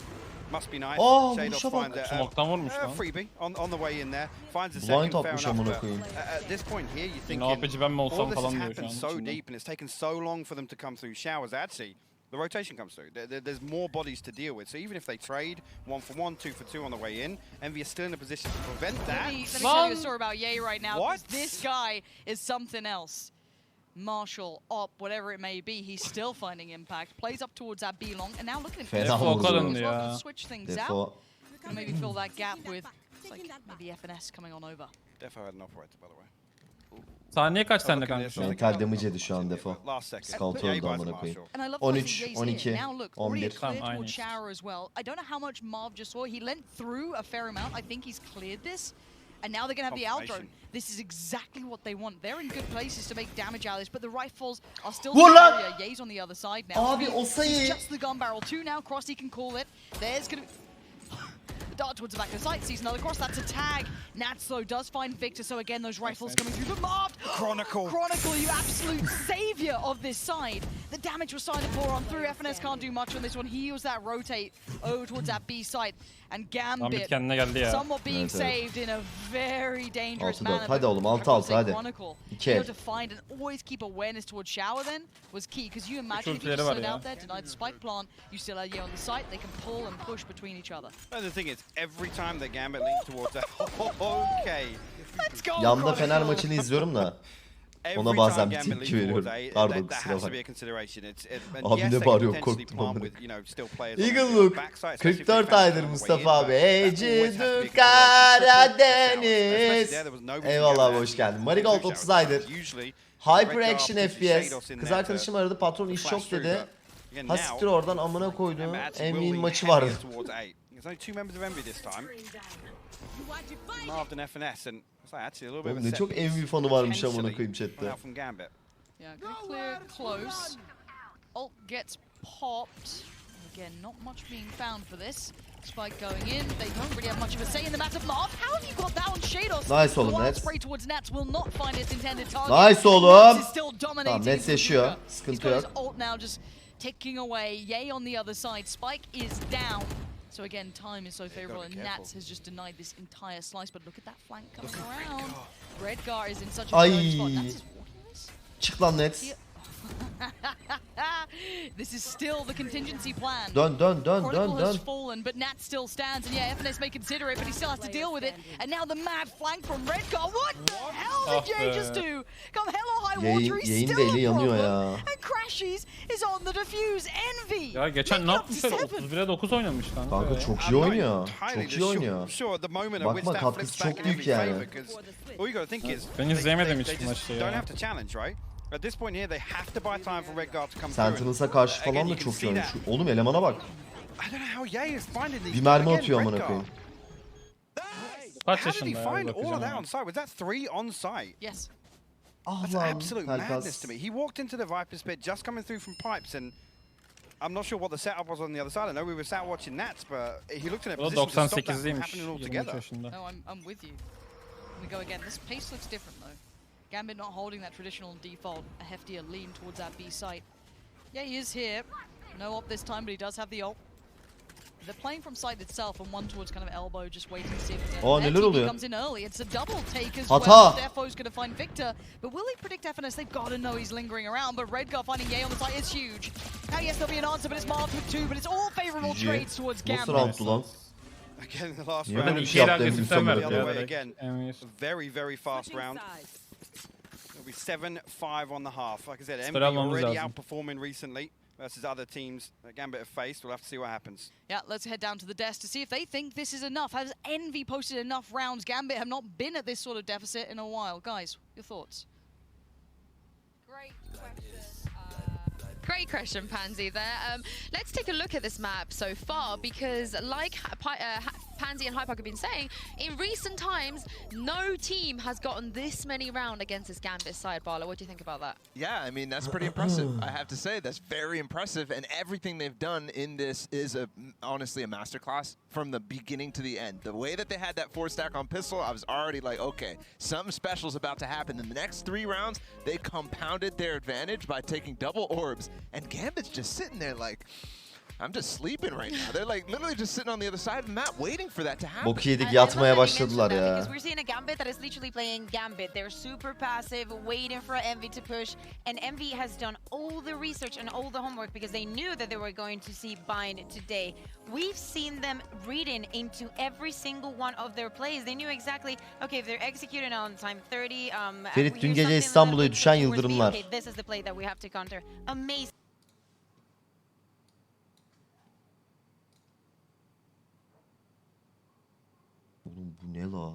Speaker 2: Must be nice.
Speaker 1: Shadows
Speaker 2: finds
Speaker 4: Smoke'tan vurmuş lan.
Speaker 2: freebie on the way in there. Finds the
Speaker 1: Blind
Speaker 2: second, fair
Speaker 1: atmış
Speaker 2: enough.
Speaker 1: amına koyayım.
Speaker 2: At this point here, you think
Speaker 4: APC ben mi
Speaker 2: all
Speaker 4: olsam
Speaker 2: this has
Speaker 4: falan diyor şu
Speaker 2: happened
Speaker 4: an
Speaker 2: so
Speaker 4: içinde.
Speaker 2: deep and it's taken so long for them to come through showers. Actually, the rotation comes through. There's more bodies to deal with. So even if they trade 1 for 1, 2 for 2 on the way in, Envy is still in a position to prevent that.
Speaker 3: Let me tell you a story about Ye right now. What? This guy is something else. Marshall, Op, whatever it may be, he's still finding impact. Plays up towards that B long, and now look at him.
Speaker 1: Fena
Speaker 3: Switch things out. And maybe fill that gap with like maybe FNS coming on over.
Speaker 2: Defo had an operator, by the way.
Speaker 4: Saniye kaç sende kanka?
Speaker 1: Mental damage yedi şu an Defo. Scout öldü amına koyayım. 13, 12, 11.
Speaker 3: Towards shower as well. I don't know how much Marv just saw. He lent through a fair amount. I think he's cleared this. And now they're going to have the outro. This is exactly what they want. They're in good places to make damage out of this, but the rifles are still Ye's on the other side now.
Speaker 1: Abi o sayı.
Speaker 3: It's just the gun barrel. 2 now. Crossy can call it. There's going to be... Dart towards the back of the site, sees another cross, that's a tag. Nats though does find Victor, so again those rifles coming through, but Marv!
Speaker 2: Chronicle,
Speaker 3: you absolute savior of this side. The damage was starting to pour on through, FNS can't do much on this one, he used that rotate over towards that B site. And Gambit somewhat being saved in a very dangerous manner.
Speaker 1: Hadi oğlum 6-6 hadi. 2 el.
Speaker 3: To find and always keep awareness towards shower then was key, because you imagine if you just slid out there, denied the spike plant, you still had Ye on the site, they can pull and push between each other.
Speaker 2: And the thing is, every time the Gambit leans towards that, okay.
Speaker 3: Let's go.
Speaker 1: Yanda Fener maçını izliyorum da. Ona bazen bir tepki veriyorum. Pardon kusura bak. Abi ne bağırıyor korktum amına. Eagle Look. 44 aydır Mustafa abi. Ece Karadeniz. Eyvallah abi hoş geldin. Marigold 30 aydır. Hyper Action FPS. Kız arkadaşım aradı, patron iş çok dedi. Ha siktir oradan amına koyduğum Envy'nin maçı vardı. Oğlum ne çok Envy fanı varmış amına koyayım chatte.
Speaker 3: Yeah, good clear, close. Ult gets popped. Again, not much being found for this. Spike going in. They don't really have much of a say in the matter. Marv, how have you got that on Shados?
Speaker 1: Nice oğlum Nets.
Speaker 3: Spray towards Nets will not find its intended target.
Speaker 1: Nice oğlum. Tamam Nets yaşıyor. Sıkıntı yok.
Speaker 3: Ult now just ticking away. Ye on the other side. Spike is down. So again, time is so favorable, and Nats has just denied this entire slice. But look at that flank coming around. Redgar is in such a good spot. Nats is walking this.
Speaker 1: Çık lan Nets.
Speaker 3: This is still the contingency plan.
Speaker 1: Dön.
Speaker 3: Has fallen, but Nat still stands, and yeah, FNS may consider it, but he still has to deal with it. And now the mad flank from Redgar. What the hell did Ye just do? Come hell or high water, he's still a problem. And Crashies is on the defuse. Envy.
Speaker 4: Ya geçen ne yapmışlar? 31'e 9 oynamış lan.
Speaker 1: Kanka çok iyi oynuyor. Çok iyi oynuyor. Bakma katkısı çok büyük yani.
Speaker 4: Ben izleyemedim hiç maçı ya.
Speaker 2: At this point here, they have to buy time for Redgar to come
Speaker 1: Sentinels'a karşı falan da çok iyi oynuyor. Oğlum elemana bak. Bir mermi atıyor amına koyayım.
Speaker 4: Kaç yaşında ya?
Speaker 2: Was that 3 on site?
Speaker 3: Yes.
Speaker 2: That's absolute madness to me. He walked into the Viper's pit just coming through from pipes, and I'm not sure what the setup was on the other side. I know we were sat watching Nats, but he looked in a position to stop that from happening altogether.
Speaker 3: No, I'm with you. We go again. This pace looks different though. Gambit not holding that traditional default, a heftier lean towards that B site. Yeah, he is here. No op this time, but he does have the ult. They're playing from site itself and one towards kind of elbow, just waiting to see if
Speaker 1: he
Speaker 3: comes in early. It's a double take as well. Defo's going to find Victor, but will he predict FNS? They've got to know he's lingering around, but Redgar finding Ye on the site is huge. Now yes, there'll be an answer, but it's Marv with 2, but it's all favorable trades towards Gambit.
Speaker 2: Again, the last
Speaker 1: round.
Speaker 2: Again, very, very fast round. It'll be 7-5 on the half. Like I said, Envy already outperforming recently versus other teams that Gambit have faced. We'll have to see what happens.
Speaker 3: Yeah, let's head down to the desk to see if they think this is enough. Has Envy posted enough rounds? Gambit have not been at this sort of deficit in a while. Guys, your thoughts?
Speaker 5: Great question. Great question, Pansy, there. Let's take a look at this map so far, because like Pansy and Hypok have been saying, in recent times, no team has gotten this many rounds against this Gambit side. Barla, what do you think about that?
Speaker 6: Yeah, I mean, that's pretty impressive. I have to say, that's very impressive, and everything they've done in this is honestly a masterclass from the beginning to the end. The way that they had that 4-stack on pistol, I was already like, okay, something special is about to happen. In the next 3 rounds, they compounded their advantage by taking double orbs. And Gambit's just sitting there like, I'm just sleeping right now. They're like literally just sitting on the other side of the map waiting for that to happen.
Speaker 1: Bok yedik, yatmaya başladılar ya.
Speaker 7: Because we're seeing a Gambit that is literally playing Gambit. They're super passive, waiting for Envy to push. And Envy has done all the research and all the homework because they knew that they were going to see Bind today. We've seen them reading into every single one of their plays. They knew exactly, okay, if they're executing on time 30.
Speaker 1: Ferit, dün gece İstanbul'a düşen yıldırımlar.
Speaker 7: Okay, this is the play that we have to counter. Amazing.
Speaker 1: Oğlum bu ne la?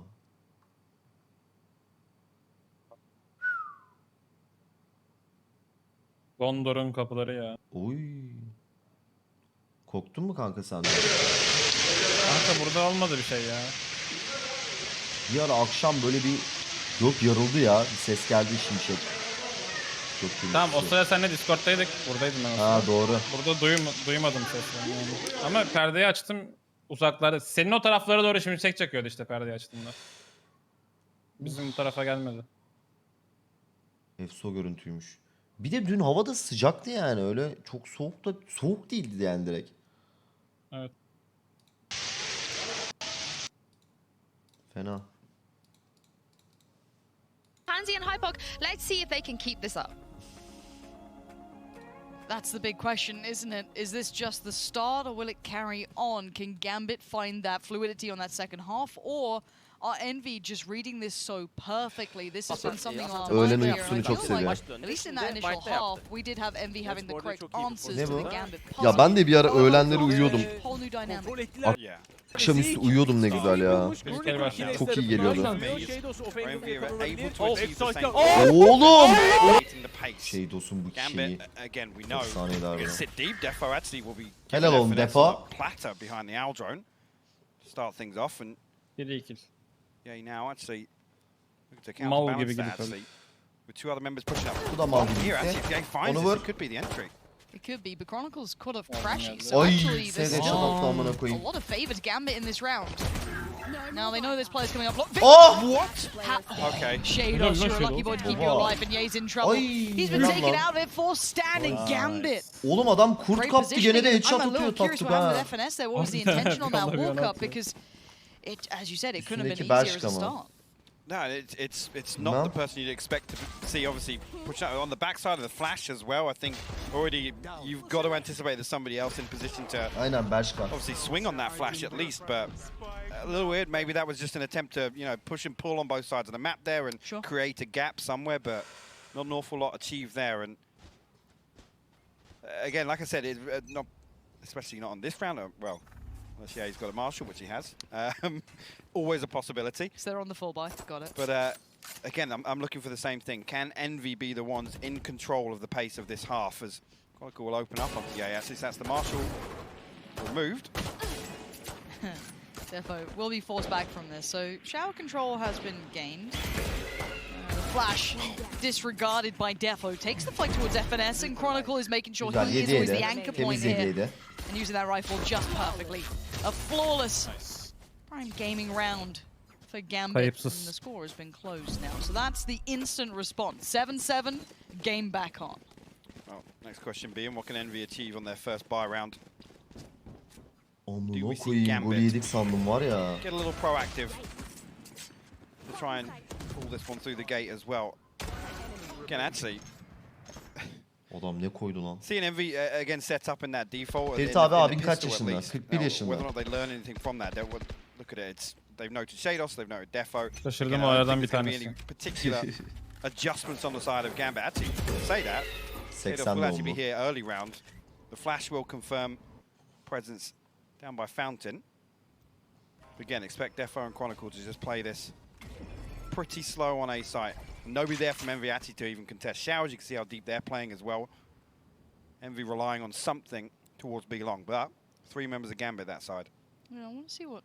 Speaker 4: Gondor'un kapıları ya.
Speaker 1: Oy. Korktun mu kanka sen de?
Speaker 4: Kanka burada olmadı bir şey ya.
Speaker 1: Bir ara akşam böyle bir yok yarıldı ya. Bir ses geldi şimşek.
Speaker 4: Tamam o sırada seninle Discord'daydık. Buradaydım ben aslında.
Speaker 1: Ha doğru.
Speaker 4: Burada duymadım sesini yani. Ama perdeyi açtım uzaklarda. Senin o taraflara doğru şimşek çakıyordu işte perdeyi açtığımda. Bizim bu tarafa gelmedi.
Speaker 1: Efso görüntüymüş. Bir de dün havada sıcaktı yani, öyle çok soğuk değildi yani direkt.
Speaker 4: Evet.
Speaker 1: Fena.
Speaker 5: Pansy and Hypok, let's see if they can keep this up.
Speaker 3: That's the big question, isn't it? Is this just the start, or will it carry on? Can Gambit find that fluidity on that second half, or are Envy just reading this so perfectly? This has been something on our
Speaker 1: Öğlen
Speaker 3: mind here,
Speaker 1: uykusunu
Speaker 3: and I
Speaker 1: çok
Speaker 3: feel like,
Speaker 1: seviyor.
Speaker 3: at least in that initial half, we did have Envy having the correct answers
Speaker 1: Ne
Speaker 3: to
Speaker 1: bu?
Speaker 3: the Gambit puzzle.
Speaker 1: Ya ben de bir ara öğlenleri uyuyordum.
Speaker 3: Whole new dynamic.
Speaker 2: Yeah.
Speaker 1: Akşamüstü uyuyordum ne güzel ya. Çok iyi geliyordu. Oğlum! Şey dostum bu şeyi. Efsaneydi abi. Helal olsun Defo.
Speaker 2: Start things off and
Speaker 4: 1-2.
Speaker 2: yeah, now actually look to
Speaker 4: Mal
Speaker 2: counterbalance
Speaker 4: gibi
Speaker 2: that
Speaker 4: gidip
Speaker 2: actually with 2 other members pushing up.
Speaker 1: Bu da mal gibi
Speaker 2: Here
Speaker 1: gitti.
Speaker 2: actually, if Gang finds
Speaker 1: Onu
Speaker 2: this,
Speaker 1: vur.
Speaker 2: it could be the entry.
Speaker 3: It could be, but Chronicles could have crashing. So
Speaker 1: Ay,
Speaker 3: actually, there's
Speaker 1: SG
Speaker 3: still
Speaker 1: amına
Speaker 3: a
Speaker 1: koyayım.
Speaker 3: lot of favor to Gambit in this round. Now they know this player's coming up. Look,
Speaker 1: Oh!
Speaker 3: what?
Speaker 2: Okay.
Speaker 3: Shados, you're a lucky boy to keep you alive, and Ye's in trouble.
Speaker 1: Ay,
Speaker 3: He's been
Speaker 1: helal
Speaker 3: taken
Speaker 1: lan.
Speaker 3: out of it for standing Gambit.
Speaker 1: Oğlum adam kurt
Speaker 3: Great
Speaker 1: kaptı gene de
Speaker 3: positioning.
Speaker 1: headshot
Speaker 3: I'm a little
Speaker 1: atıyor
Speaker 3: curious
Speaker 1: tatlı
Speaker 3: what happened
Speaker 1: ha.
Speaker 3: with FNS there. What was the intention on that
Speaker 4: Kalıyor,
Speaker 3: walk up?
Speaker 4: yapıyor?
Speaker 3: Because it, as you said, it couldn't have been
Speaker 1: Üstündeki
Speaker 3: easier as a
Speaker 1: Bershka mı?
Speaker 3: start.
Speaker 2: No, it's not the person you'd expect to see. Obviously, push out on the backside of the flash as well. I think already you've got to anticipate there's somebody else in position to
Speaker 1: Aynen Bershka.
Speaker 2: obviously swing on that flash at least. But a little weird. Maybe that was just an attempt to push and pull on both sides of the map there and create a gap somewhere. But not an awful lot achieved there. And again, like I said, not especially not on this round. Well. Unless he's got a marshal, which he has. Always a possibility.
Speaker 3: So they're on the full buy, got it.
Speaker 2: But again, I'm looking for the same thing. Can Envy be the ones in control of the pace of this half? As Chronicle will open up on actually, so that's the marshal removed.
Speaker 3: Defo will be forced back from this. So shower control has been gained. The flash disregarded by Defo. Takes the fight towards FNS, and Chronicle is making sure he is always the anchor point here. And using that rifle just perfectly. A flawless prime gaming round for Gambit. And the score has been closed now. So that's the instant response. 7-7, game back on.
Speaker 2: Well, next question being, what can Envy achieve on their first buy round?
Speaker 1: Amına koyayım, golü yedik sandım var ya.
Speaker 2: Get a little proactive to try and pull this one through the gate as well. Again, actually,
Speaker 1: Adam ne koydu lan?
Speaker 2: cned Envy again set up in that default.
Speaker 1: Ferit abi abin kaç yaşında? 41 yaşında.
Speaker 2: Whether or not they learn anything from that, look at it. They've noted Shados, they've noted Defo.
Speaker 4: Şaşırdım o aradan bir tanesi.
Speaker 2: Any particular adjustments on the side of Gambit. Actually, say that.
Speaker 1: 80
Speaker 2: will actually be
Speaker 1: oldu.
Speaker 2: here early round. The flash will confirm presence down by Fountain. Again, expect Defo and Chronicle to just play this pretty slow on A site. Nobody there from Envy to even contest showers. You can see how deep they're playing as well. Envy relying on something towards B long, but 3 members of Gambit that side.
Speaker 3: Yeah, I want to see what...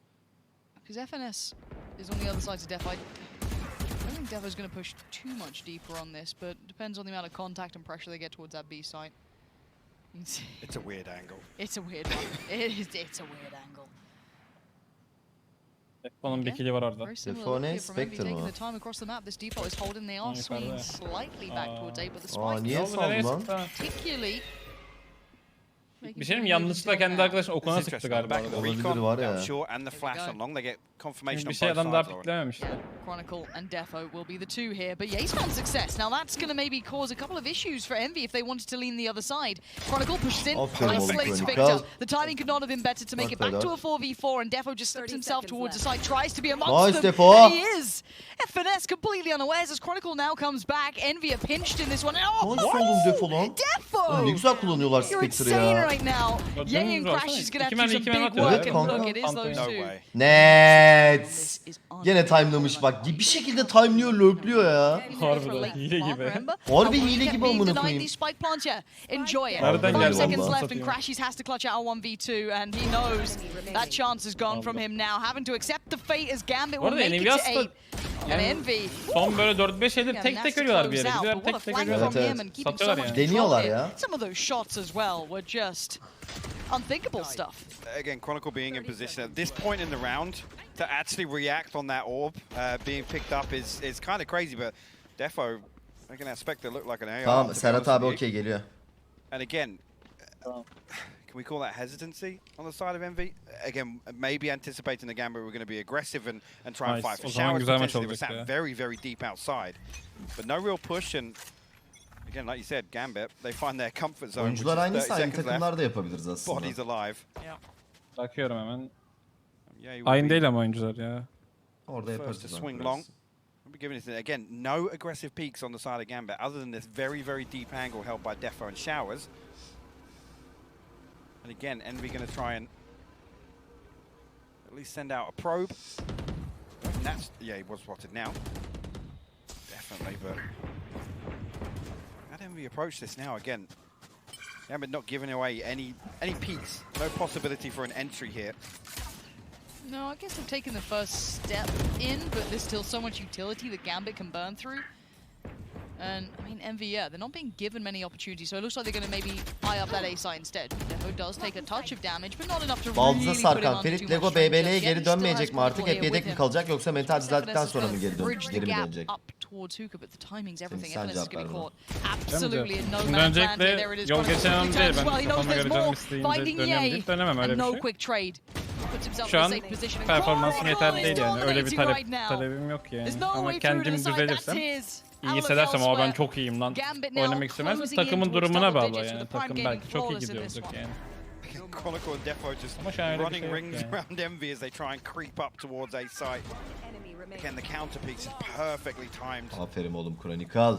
Speaker 3: Because FNS is on the other side to Def. I don't think Defo's going to push too much deeper on this, but depends on the amount of contact and pressure they get towards that B site.
Speaker 2: It's a weird angle.
Speaker 3: It's a weird one. It's a weird angle.
Speaker 4: Onun bir kili var orada.
Speaker 1: Defo ne? Spectre mu?
Speaker 3: The time across the map, this depot is holding. They are swinging slightly back towards A, but the
Speaker 1: Aa,
Speaker 3: spike
Speaker 1: niye saldı lan?
Speaker 3: particularly.
Speaker 4: Bir şey mi? Yanlışlıkla kendi arkadaşın okuna sıktı galiba.
Speaker 1: Olabilir var ya.
Speaker 4: Bir şey adam daha piklememişti.
Speaker 3: Chronicle and Defo will be the two here, but Ye's found success. Now that's going to maybe cause a couple of issues for Envy if they wanted to lean the other side. Chronicle pushes in, isolates Victor. The timing could not have been better to make it back to a 4v4, and Defo just slips himself towards the side, tries to be amongst them, and he is! FNS completely unawares as Chronicle now comes back. Envy are pinched in this one. Oh,
Speaker 1: nasıl oldum Defo lan?
Speaker 3: Defo!
Speaker 1: Ne güzel kullanıyorlar Spectre'ı ya.
Speaker 3: Right now. Ye and Crash is going to have to do some big work, and look, it is those two.
Speaker 1: Net. Yine timelamış bak. Bir şekilde timeliyor, lurkluyor ya.
Speaker 4: Harbiden hile gibi.
Speaker 1: Harbi hile gibi amına koyayım.
Speaker 3: Enjoy it.
Speaker 4: Nereden
Speaker 3: 5
Speaker 4: geldi
Speaker 3: seconds
Speaker 4: lan?
Speaker 3: left and Crashies has to clutch out a 1v2 and he knows that chance is gone from him now. Having to accept the fate as Gambit will make it to 8. And Envy.
Speaker 4: Son böyle 4-5 şeydir tek tek ölüyorlar bir yere. Gidiyor tek tek ölüyorlar.
Speaker 1: Evet.
Speaker 4: Satıyorlar yani.
Speaker 1: Deniyorlar ya.
Speaker 3: Some of those shots as well were just unthinkable stuff.
Speaker 2: Again, Chronicle being in position at this point in the round to actually react on that orb being picked up is kind of crazy, but Defo making that Spectre look like an AR.
Speaker 1: Tamam, Serhat abi okey geliyor.
Speaker 2: And again, can we call that hesitancy on the side of Envy? Again, maybe anticipating the Gambit were going to be aggressive and try and fight for showers. Potentially, they were sat very, very deep outside. But no real push, and again, like you said, Gambit, they find their comfort zone.
Speaker 1: Oyuncular aynıysa aynı takımlar da yapabiliriz aslında.
Speaker 2: Bodies alive.
Speaker 4: Bakıyorum hemen. Aynı değil ama oyuncular ya.
Speaker 1: Orada yaparız.
Speaker 2: Swing long. We'll be giving it again, no aggressive peaks on the side of Gambit, other than this very, very deep angle held by Defo and Showers. And again, Envy going to try and at least send out a probe. And that's, yeah, he was spotted now. Definitely, but how do Envy approach this now again? Gambit not giving away any peaks, no possibility for an entry here.
Speaker 3: No, I guess they've taken the first step in, but there's still so much utility that Gambit can burn through. And, I mean, Envy, yeah, they're not being given many opportunities, so it looks like they're going to maybe eye up that A site instead. Defo does take a touch of damage, but not enough to really put him
Speaker 1: Sarkan,
Speaker 3: under
Speaker 1: Ferit
Speaker 3: too
Speaker 1: Lego
Speaker 3: much pressure.
Speaker 1: BBL'ye geri dönmeyecek mi artık? Hep yedek mi kalacak yoksa mental düzelttikten sonra mı geri mi dönecek?
Speaker 3: Towards Hookah, but the timing's everything. FNS is going to be caught absolutely in no man's land.
Speaker 4: Öncelikle
Speaker 3: There it is.
Speaker 4: yol geçen an değil. Ben
Speaker 3: He knows
Speaker 4: kafama
Speaker 3: there's
Speaker 4: göre
Speaker 3: more.
Speaker 4: canım isteyince
Speaker 3: Finding
Speaker 4: dönem
Speaker 3: Ye,
Speaker 4: deyip dönemem öyle
Speaker 3: and
Speaker 4: bir
Speaker 3: no
Speaker 4: şey.
Speaker 3: quick trade. Puts himself
Speaker 4: Şu
Speaker 3: in a
Speaker 4: an
Speaker 3: safe position.
Speaker 4: performansım yeterli değil yani. Öyle bir
Speaker 3: Dominating right now.
Speaker 4: talebim yok yani.
Speaker 3: There's no
Speaker 4: Ama
Speaker 3: way through to
Speaker 4: kendim
Speaker 3: the side. That's
Speaker 4: düzelirsem,
Speaker 3: his.
Speaker 4: iyi hissedersem ama ben çok iyiyim lan. Oynamak istemez. Takımın durumuna bağlı yani. Takım belki çok iyi gidiyor olacak yani.
Speaker 2: Chronicle and Defo just running rings around Envy as they try and creep up towards A site. Again, the counter piece is perfectly timed.
Speaker 1: Aferin oğlum Chronicle.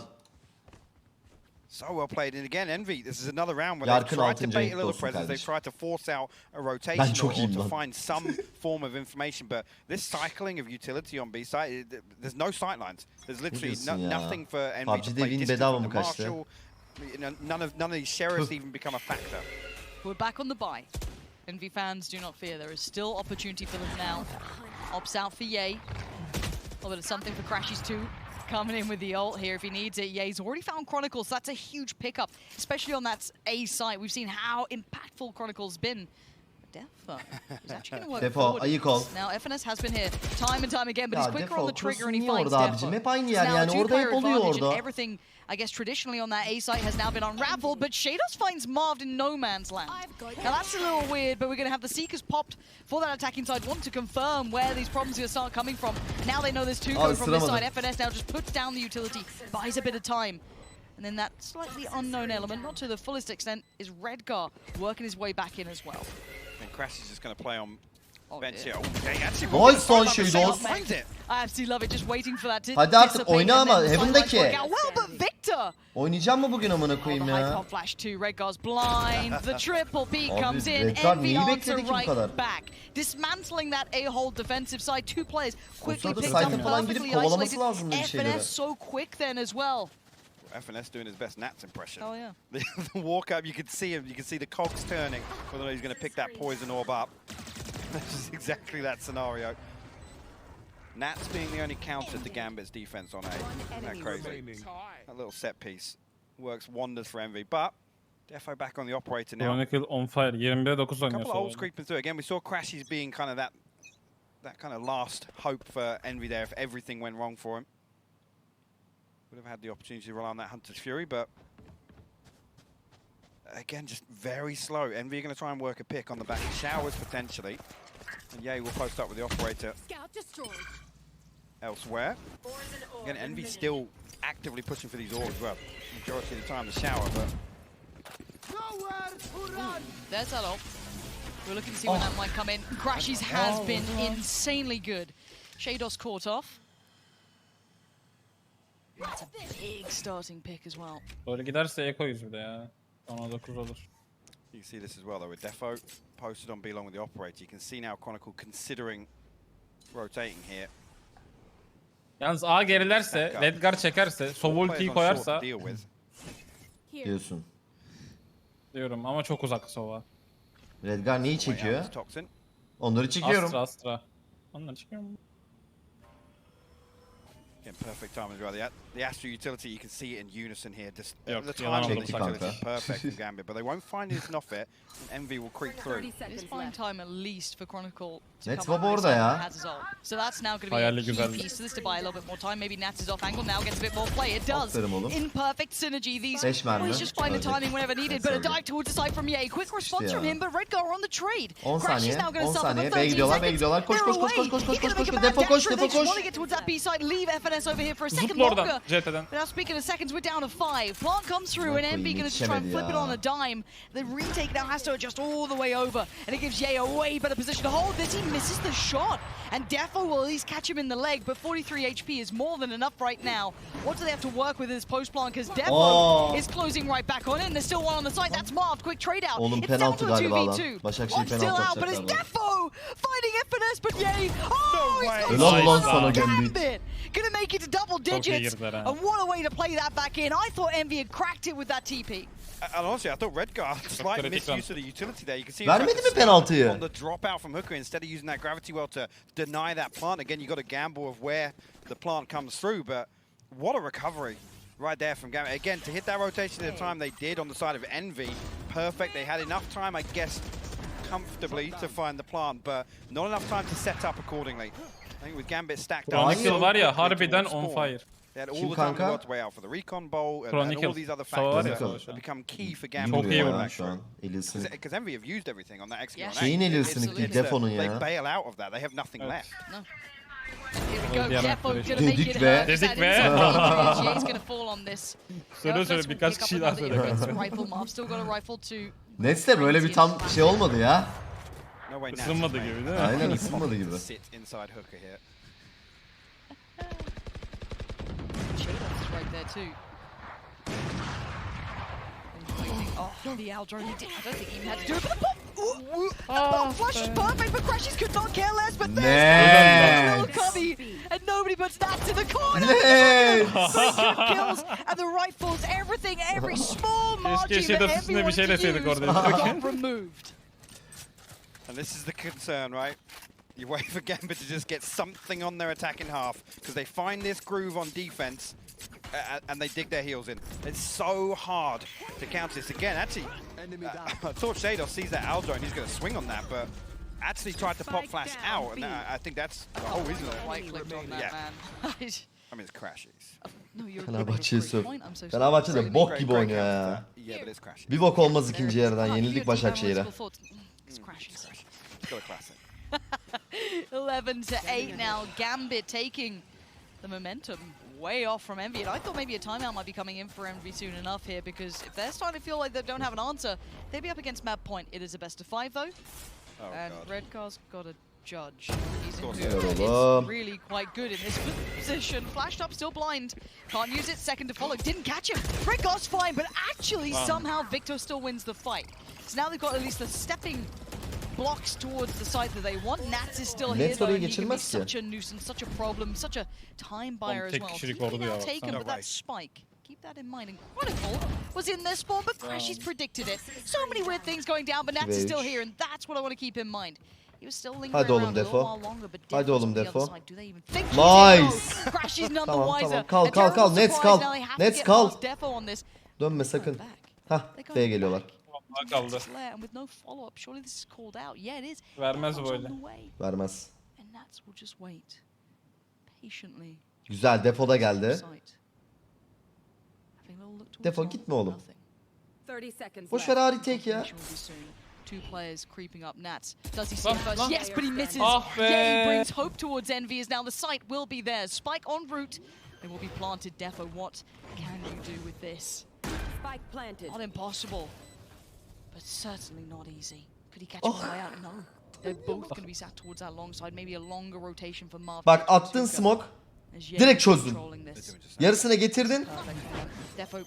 Speaker 2: So well played, and again, Envy, this is another round where they've tried to bait a little presence, they've tried to force out a rotation or to find some form of information, but this cycling of utility on B site, there's no sightlines. There's literally nothing for Envy to play distance from the Marshall. None of these sheriffs even become a factor.
Speaker 3: We're back on the buy. Envy fans, do not fear, there is still opportunity for them now. Opts out for Ye. A little bit of something for Crashies too. Coming in with the ult here if he needs it. Yeah, he's already found Chronicles. So that's a huge pickup, especially on that A site. We've seen how impactful Chronicles been. Defo is actually going to work
Speaker 1: Defo, ayık ol.
Speaker 3: Now, FNS has been here time and time again, but he's quicker on the trigger and he finds
Speaker 1: orada
Speaker 3: Defo.
Speaker 1: abicim. Hep aynı yer
Speaker 3: Now,
Speaker 1: yani. Orada hep oluyor orada.
Speaker 3: Everything, I guess, traditionally on that A site has now been unraveled, but Shados finds Marved in no man's land. Now, that's a little weird, but we're going to have the Seekers popped for that attacking side. Want to confirm where these problems are going to start coming from. And now they know there's two coming from this side. FNS now just puts down the utility, buys a bit of time. And then that slightly unknown element, not to the fullest extent, is Redgar working his way back in as well.
Speaker 2: And Crash is just going to play on bench here.
Speaker 1: Nice son Shadows.
Speaker 3: I absolutely love it, just waiting for that to
Speaker 1: hadi artık oyna ama Heaven'daki.
Speaker 3: Well, but Victor!
Speaker 1: Oynayacağım mı bugün amına koyayım ya?
Speaker 3: High pop flash too. Redgar's blind. The triple peak comes in.
Speaker 1: Redgar
Speaker 3: Envy
Speaker 1: neyi
Speaker 3: answer
Speaker 1: bekledi ki bu kadar?
Speaker 3: right back. Dismantling that A-hold defensive side. Two players quickly
Speaker 1: sırada
Speaker 3: picked up
Speaker 1: Sait'in falan
Speaker 3: perfectly
Speaker 1: girip kovalaması
Speaker 3: isolated.
Speaker 1: lazımdı bir şeyleri.
Speaker 3: FNS so quick then as well.
Speaker 2: FNS doing his best Nats impression.
Speaker 3: Oh yeah.
Speaker 2: The walk up, you can see him. You can see the cogs turning. Whether he's going to pick that poison orb up. That's just exactly that scenario. Nats being the only counter to Gambit's defense on A. Isn't that crazy? That little set piece works wonders for Envy. But Defo back on the operator now.
Speaker 4: Chronicle on fire. 21'e 9
Speaker 2: A couple
Speaker 4: oynuyor
Speaker 2: of ults creeping through. Again, we saw Crashies being kind of that kind of last hope for Envy there if everything went wrong for him. Would have had the opportunity to rely on that Hunter's Fury, but again, just very slow. Envy are going to try and work a pick on the back of Showers potentially. And Ye will post up with the operator elsewhere. Again, Envy still actively pushing for these orbs. Well, majority of the time the Shower, but
Speaker 3: there's that ult. We're looking to see when that might come in. Crashies has been insanely good. Shados caught off. That's a big starting pick as well.
Speaker 4: Böyle giderse ekoyuz bir de ya. 10'a 9 olur.
Speaker 2: You can see this as well though with Defo posted on B along with the operator. You can see now Chronicle considering rotating here.
Speaker 4: Yalnız A gerilerse, Redgar çekerse, Sovulti'yi koyarsa
Speaker 1: diyorsun.
Speaker 4: Diyorum ama çok uzak Sova.
Speaker 1: Redgar neyi çekiyor? Onları çekiyorum.
Speaker 4: Astra. Onları çekiyorum.
Speaker 2: Again, perfect time as well. The Astra utility, you can see it in unison here. Just
Speaker 4: Yok,
Speaker 2: the timing of the
Speaker 1: kanka.
Speaker 2: utility is perfect from Gambit, but they won't find it enough it, and Envy will creep through.
Speaker 3: It's fine time at least for Chronicle to
Speaker 1: Nets
Speaker 3: come
Speaker 1: baba
Speaker 3: up
Speaker 1: orada ya.
Speaker 3: has his ult. So that's now going to be a key piece to this to buy a little bit more time. Maybe Nats is off angle now, gets a bit more play. It does. In perfect synergy. These boys just find the timing whenever needed, but a dive towards the side from Ye. Quick response from him, but Redgar on the trade.
Speaker 1: 10
Speaker 3: Crash is now going to suffer for
Speaker 1: 10
Speaker 3: 13
Speaker 1: saniye.
Speaker 3: seconds.
Speaker 1: Koş koş koş koş koş koş koş koş. Defo koş, defo koş.
Speaker 3: Want to get towards that B side, leave FNS over here for a second
Speaker 4: Zıpla oradan,
Speaker 3: longer.
Speaker 4: CT'den.
Speaker 3: Now speaking of seconds, we're down to 5. Plant comes through and Envy going to try and flip it on a dime. The retake now has to adjust all the way over, and it gives Ye a way better position to hold this. He misses the shot, and Defo will at least catch him in the leg, but 43 HP is more than enough right now. What do they have to work with in this post plant? Because Defo is closing right back on in. There's still one on the side. That's marked. Quick trade out.
Speaker 1: Oğlum
Speaker 3: It's down
Speaker 1: penaltı
Speaker 3: to a
Speaker 1: galiba lan.
Speaker 3: 2v2.
Speaker 1: Başakşehir
Speaker 3: Still
Speaker 1: penaltı
Speaker 3: out, but it's
Speaker 1: atacaklar.
Speaker 3: Defo finding FNS, but Ye. Oh, he's
Speaker 1: Helal
Speaker 3: got
Speaker 1: ulan sana Gambit.
Speaker 3: Gonna make it to double digits. And what a way to play that back in. I thought Envy had cracked it with that TP.
Speaker 2: And honestly, I thought Redgar slight misuse of the utility there. You can see
Speaker 1: vermedi mi penaltıyı?
Speaker 2: on the dropout from Hooker instead of using that gravity well to deny that plant. Again, you got a gamble of where the plant comes through, but what a recovery right there from Gambi. Again, to hit that rotation at the time they did on the side of Envy, perfect. They had enough time, I guess, comfortably to find the plant, but not enough time to set up accordingly. I think with Gambit stacked up.
Speaker 4: Chronicle var ya harbiden on fire.
Speaker 2: They had all the time to work their way out for the recon bowl and all these other factors that become key for Gambi.
Speaker 1: Çok iyi vurmuş şu an. Elilsin.
Speaker 2: Because Envy have used everything on that execute.
Speaker 1: Şeyin elilsin Defo'nun ya.
Speaker 2: They bail out of that. They have nothing left.
Speaker 3: No. Here we go. Defo gonna make it
Speaker 1: be.
Speaker 3: Dedik be. Ye's gonna fall on this.
Speaker 4: Söyle birkaç kişi daha söyle.
Speaker 3: Rifle mob still got a rifle to.
Speaker 1: Nets de böyle bir tam şey olmadı ya.
Speaker 4: Isınmadı gibi değil mi?
Speaker 1: Aynen ısınmadı gibi.
Speaker 2: Sit inside Hooker here.
Speaker 3: Right there too. Oh, the Aldro, he did. I don't think he even had to do it, but the bomb flush is perfect, but Crashies could not care less, but there's the cubby, and nobody puts that to the corner. Kills, and the rifles, everything, every small margin that everyone use removed.
Speaker 2: And this is the concern, right? You wait for Gambit to just get something on their attack in half, because they find this groove on defense, and they dig their heels in. It's so hard to counter this. Again, actually, I thought Shadow sees that Aldo and he's going to swing on that, but actually tried to pop flash out, and I think that's the whole reason.
Speaker 3: Right-clicked on that, man.
Speaker 2: I mean, it's Crashies.
Speaker 3: No, you're
Speaker 1: Fenerbahçe'yi söv.
Speaker 3: I'm so
Speaker 1: Fenerbahçe de bok gibi oynuyor ya.
Speaker 2: Yeah, but it's Crashies.
Speaker 1: Bir bok olmaz ikinci yarıdan. Yenildik Başakşehir'e.
Speaker 3: It's Crashies.
Speaker 2: It's got a classic.
Speaker 3: 11-8 now. Gambit taking the momentum way off from Envy. And I thought maybe a timeout might be coming in for Envy soon enough here, because if they're starting to feel like they don't have an answer, they'd be up against map point. It is a best of 5 though.
Speaker 2: Oh,
Speaker 3: and
Speaker 2: God.
Speaker 3: Redgar's got a judge. He's in
Speaker 1: Is
Speaker 3: really quite good in this position. Flashed up, still blind. Can't use it. Second to follow. Didn't catch him. Redgar's fine, but actually somehow Victor still wins the fight. So now they've got at least the stepping blocks towards the side that they want. Nats is still here though, and he can be such a nuisance, such a problem, such a time buyer as well. Taken, but that spike keep that in mind. And Chronicle was in their spawn, but Crashy's predicted it. So many weird things going down, but Nats is still here, and that's what I want to keep in mind. He was still lingering around a little while longer, but
Speaker 1: Hadi oğlum
Speaker 3: on the
Speaker 1: defo.
Speaker 3: other side. Do they even think
Speaker 1: Nice.
Speaker 3: Crashy's none the
Speaker 1: Tamam
Speaker 3: wiser.
Speaker 1: tamam kal. Nets kal. Nets kal.
Speaker 3: Defo on this.
Speaker 1: Dönme sakın. Hah B'ye geliyorlar.
Speaker 4: Kaldı.
Speaker 3: And with no follow-up, surely this is called out. Yeah, it is.
Speaker 4: Vermez böyle.
Speaker 1: Vermez.
Speaker 3: And Nats will just wait patiently.
Speaker 1: Güzel defo da geldi. Defo gitme oğlum. Boş ver Ari tek ya.
Speaker 3: Two players creeping up. Nats. Does he see him first? Yes, but he misses.
Speaker 4: Ah be.
Speaker 3: Yeah, he brings hope towards Envy as now the site will be theirs. Spike en route. They will be planted. Defo, what can you do with this?
Speaker 8: Spike planted.
Speaker 3: Not impossible, but certainly not easy. Could he catch him on the way out? No. They're both going to be sat towards that long side. Maybe a longer rotation for Marv.
Speaker 1: Bak attın smoke. Direkt çözdün. Yarısına getirdin.
Speaker 3: Defo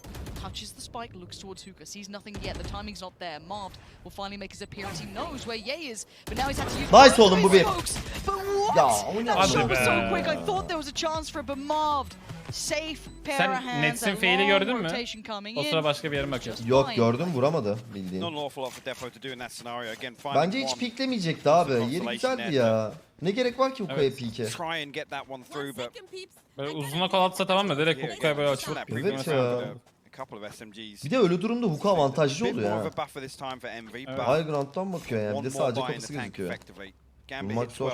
Speaker 3: touches the spike, looks towards Hookah, sees nothing yet. The timing's not there. Marv will finally make his appearance. He knows where Ye is, but now he's had to use.
Speaker 1: Nice oğlum bu bir.
Speaker 3: But what? That shot was so quick. I thought there was a chance for it, but Marv, safe pair of hands.
Speaker 4: Nets'in fail'i gördün mü? O sıra başka bir yere bakıyorsun.
Speaker 1: Yok gördüm vuramadı bildiğin. Bence hiç piklemeyecekti abi. Yeri güzeldi ya. Ne gerek var ki Hookah'ya pike?
Speaker 4: Böyle uzuna kol atsa tamam mı? Direkt Hookah'ya böyle açılıp.
Speaker 1: Evet ya. Bir de öyle durumda Hookah avantajlı oluyor ha. High ground'dan bakıyor yani. Bir de sadece kapısı gözüküyor. Vurmak zor.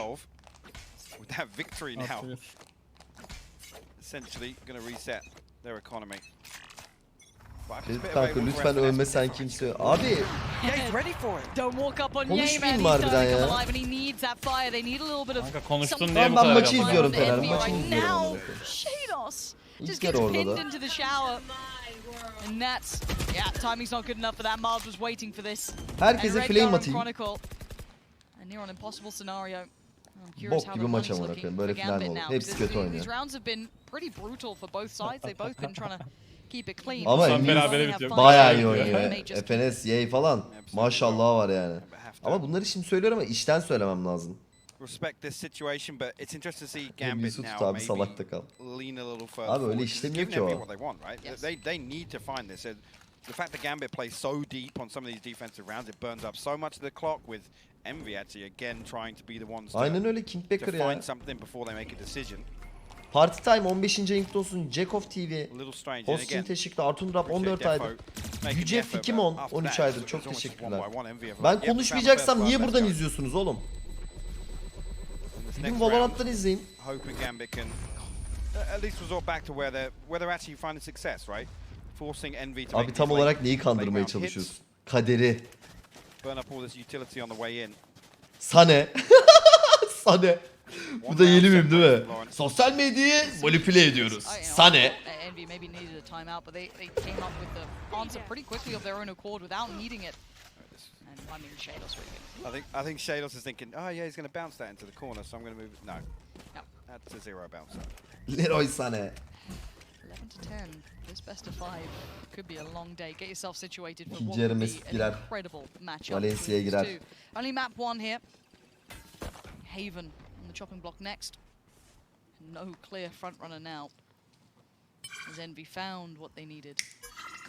Speaker 1: Kanka lütfen ölme sen kimse. Abi. Konuşmayayım harbiden ya.
Speaker 4: Kanka konuştun diye bu
Speaker 1: Ben
Speaker 4: kadar
Speaker 1: maçı
Speaker 4: yapma.
Speaker 1: izliyorum Fener. Maçını izliyorum. İlk yarı orada da. Herkese flame atayım. Bok gibi maç amına koyayım. Böyle final mi olur? Hepsi kötü oynuyor. Ama Envy bayağı iyi oynuyor. FNS, Yay falan. Maşallah var yani. Ama bunları şimdi söylüyorum ama işten söylemem lazım. Yusuf tut abi salakta kal. Abi öyle işlemiyor ki o.
Speaker 2: The fact that Gambit plays so deep on some of these defensive rounds, it burns up so much of the clock with Envy actually again trying to be the ones
Speaker 1: Aynen öyle Kingbaker ya.
Speaker 2: find something before they make a decision.
Speaker 1: Party Time 15. ayınkta olsun. Jacob TV. Host için teşekkürler. Artun Rap 14 aydır. Yüce Fikimon 13 aydır. Çok teşekkürler. Ben konuşmayacaksam niye buradan izliyorsunuz oğlum? Gidin Valorant'tan izleyin. Abi tam olarak neyi kandırmaya çalışıyorsun? Kaderi. Sane. Sane. Bu da yeni miyim değil mi? Sosyal medyayı manipüle ediyoruz. Sane.
Speaker 2: I think Shados is thinking, oh yeah, he's going to bounce that into the corner, so I'm going to move it. No. That's a zero bounce.
Speaker 1: Leroy Sane.
Speaker 3: 11 to 10. This best of 5 could be a long day. Get yourself situated for what would be an incredible matchup.
Speaker 1: Valencia'ya girer.
Speaker 3: Only map 1 here. Haven on the chopping block next. No clear front runner now. As Envy found what they needed.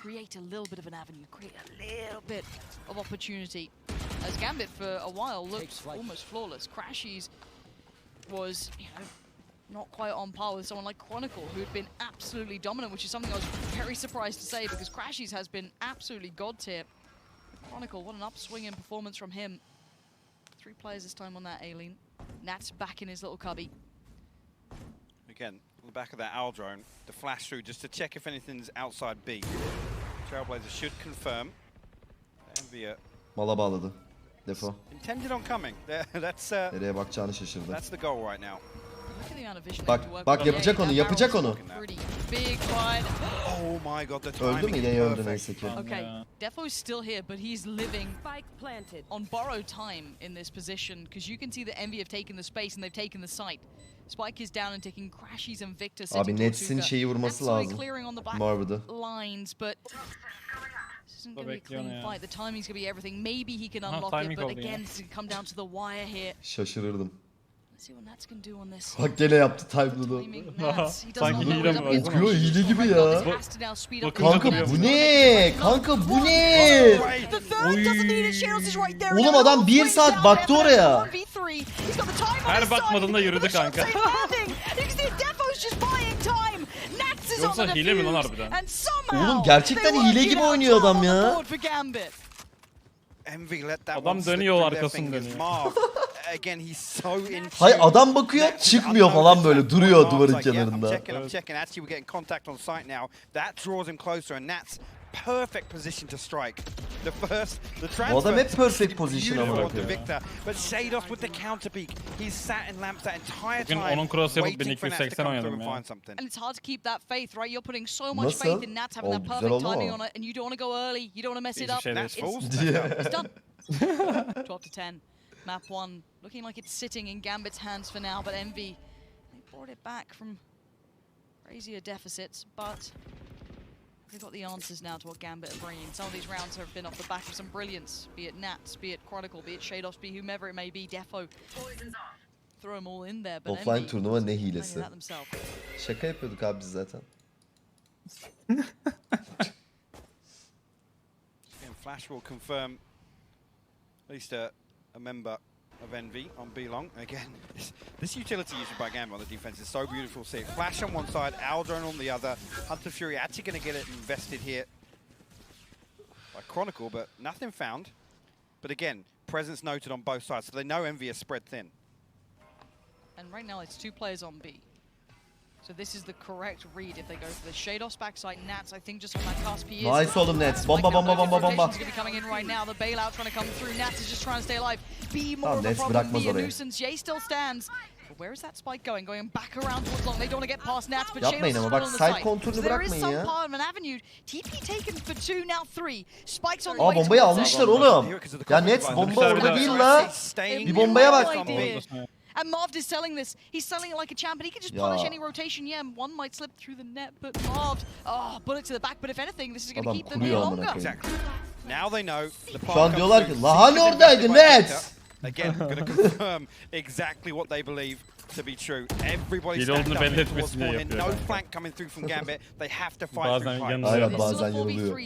Speaker 3: Create a little bit of an avenue. Create a little bit of opportunity. As Gambit for a while looked almost flawless. Crashies was, you know, not quite on par with someone like Chronicle, who had been absolutely dominant, which is something I was very surprised to say because Crashies has been absolutely god tier. Chronicle, what an upswing in performance from him. 3 players this time on that Aileen. Nat's back in his little cubby.
Speaker 2: Again, on the back of that owl drone, the flash through just to check if anything's outside B. Trailblazer should confirm. Envy
Speaker 1: Mala bağladı. Defo.
Speaker 2: Intended on coming. That's
Speaker 1: nereye bakacağını şaşırdı.
Speaker 2: That's the goal right now.
Speaker 1: Bak yapacak onu, yapacak onu.
Speaker 2: Oh my god, the timing.
Speaker 1: Öldü mü? Yine öldü neyse ki.
Speaker 3: Okay, Defo's still here, but he's living on borrowed time in this position because you can see that Envy have taken the space and they've taken the site. Spike is down and taking Crashies and Victor.
Speaker 1: Abi Nets'in şeyi vurması lazım. Marv'da.
Speaker 3: Lines, but this isn't going to be a clean fight. The timing's going to be everything. Maybe he can unlock it, but again, it's going to come down to the wire here.
Speaker 1: Şaşırırdım. Bak gene yaptı time'ını.
Speaker 4: Sanki hile mi var?
Speaker 1: Okuyor hile gibi ya. Kanka bu ne? Kanka bu ne? Oğlum adam 1 saat baktı oraya.
Speaker 4: Her bakmadığında yürüdü kanka. Yoksa hile mi lan harbiden?
Speaker 1: Oğlum gerçekten hile gibi oynuyor adam ya.
Speaker 4: Adam dönüyor, arkasını dönüyor.
Speaker 1: Hayır adam bakıyor çıkmıyor falan böyle duruyor duvarın kenarında.
Speaker 2: Perfect position to strike.
Speaker 1: Bu adam hep perfect position ama bakıyor.
Speaker 2: But Shados with the counter peek. He's sat in lamps that entire time.
Speaker 4: Bugün onun cross yapıp 1280 oynadım ya.
Speaker 3: And it's hard to keep that faith, right? You're putting so much faith in Nats having that perfect timing on it, and you don't want to go early. You don't want to mess it up. It's done. 12 to 10. Map 1 looking like it's sitting in Gambit's hands for now, but Envy, they brought it back from crazier deficits, but they've got the answers now to what Gambit are bringing. Some of these rounds have been off the back of some brilliance, be it Nats, be it Chronicle, be it Shados, be whomever it may be, Defo. Throw them all in there, but
Speaker 1: offline turnuva ne hilesi? Şaka yapıyorduk abi biz zaten.
Speaker 2: Flash will confirm at least a member of Envy on B long. Again, this utility used by Gambi on the defense is so beautiful to see. Flash on one side, Aldrone on the other. Hunter Fury actually going to get it invested here by Chronicle, but nothing found. But again, presence noted on both sides, so they know Envy is spread thin.
Speaker 3: And right now it's 2 players on B. So this is the correct read if they go for the Shados backside. Nats, I think, just on that cusp he is.
Speaker 1: Nice oğlum Nats. Bomba bomba bomba bomba.
Speaker 3: He's going to be coming in right now. The bailout trying to come through. Nats is just trying to stay alive. Be more of a problem. Be a nuisance. Jay still stands. But where is that spike going? Going back around towards long. They don't want to get past Nats, but Shados is still on the side. So there is some part of an avenue. TP taken for 2, now 3. Spikes on the way.
Speaker 1: Bombayı almışlar oğlum. Ya Nats bomba orada değil la. Bir bombaya bak.
Speaker 3: And Marv is selling this. He's selling it like a champ, and he can just punish any rotation. Yeah, one might slip through the net, but Marv, bullet to the back. But if anything, this is going to keep them here longer.
Speaker 2: Exactly. Now they know.
Speaker 1: Şu an diyorlar ki, la hani oradaydı Nets?
Speaker 2: Again, going to confirm exactly what they believe to be true. Everybody's stacked up towards spawn. No flank coming through from Gambit. They have to fight through fight.
Speaker 1: Aynen bazen yanılıyor.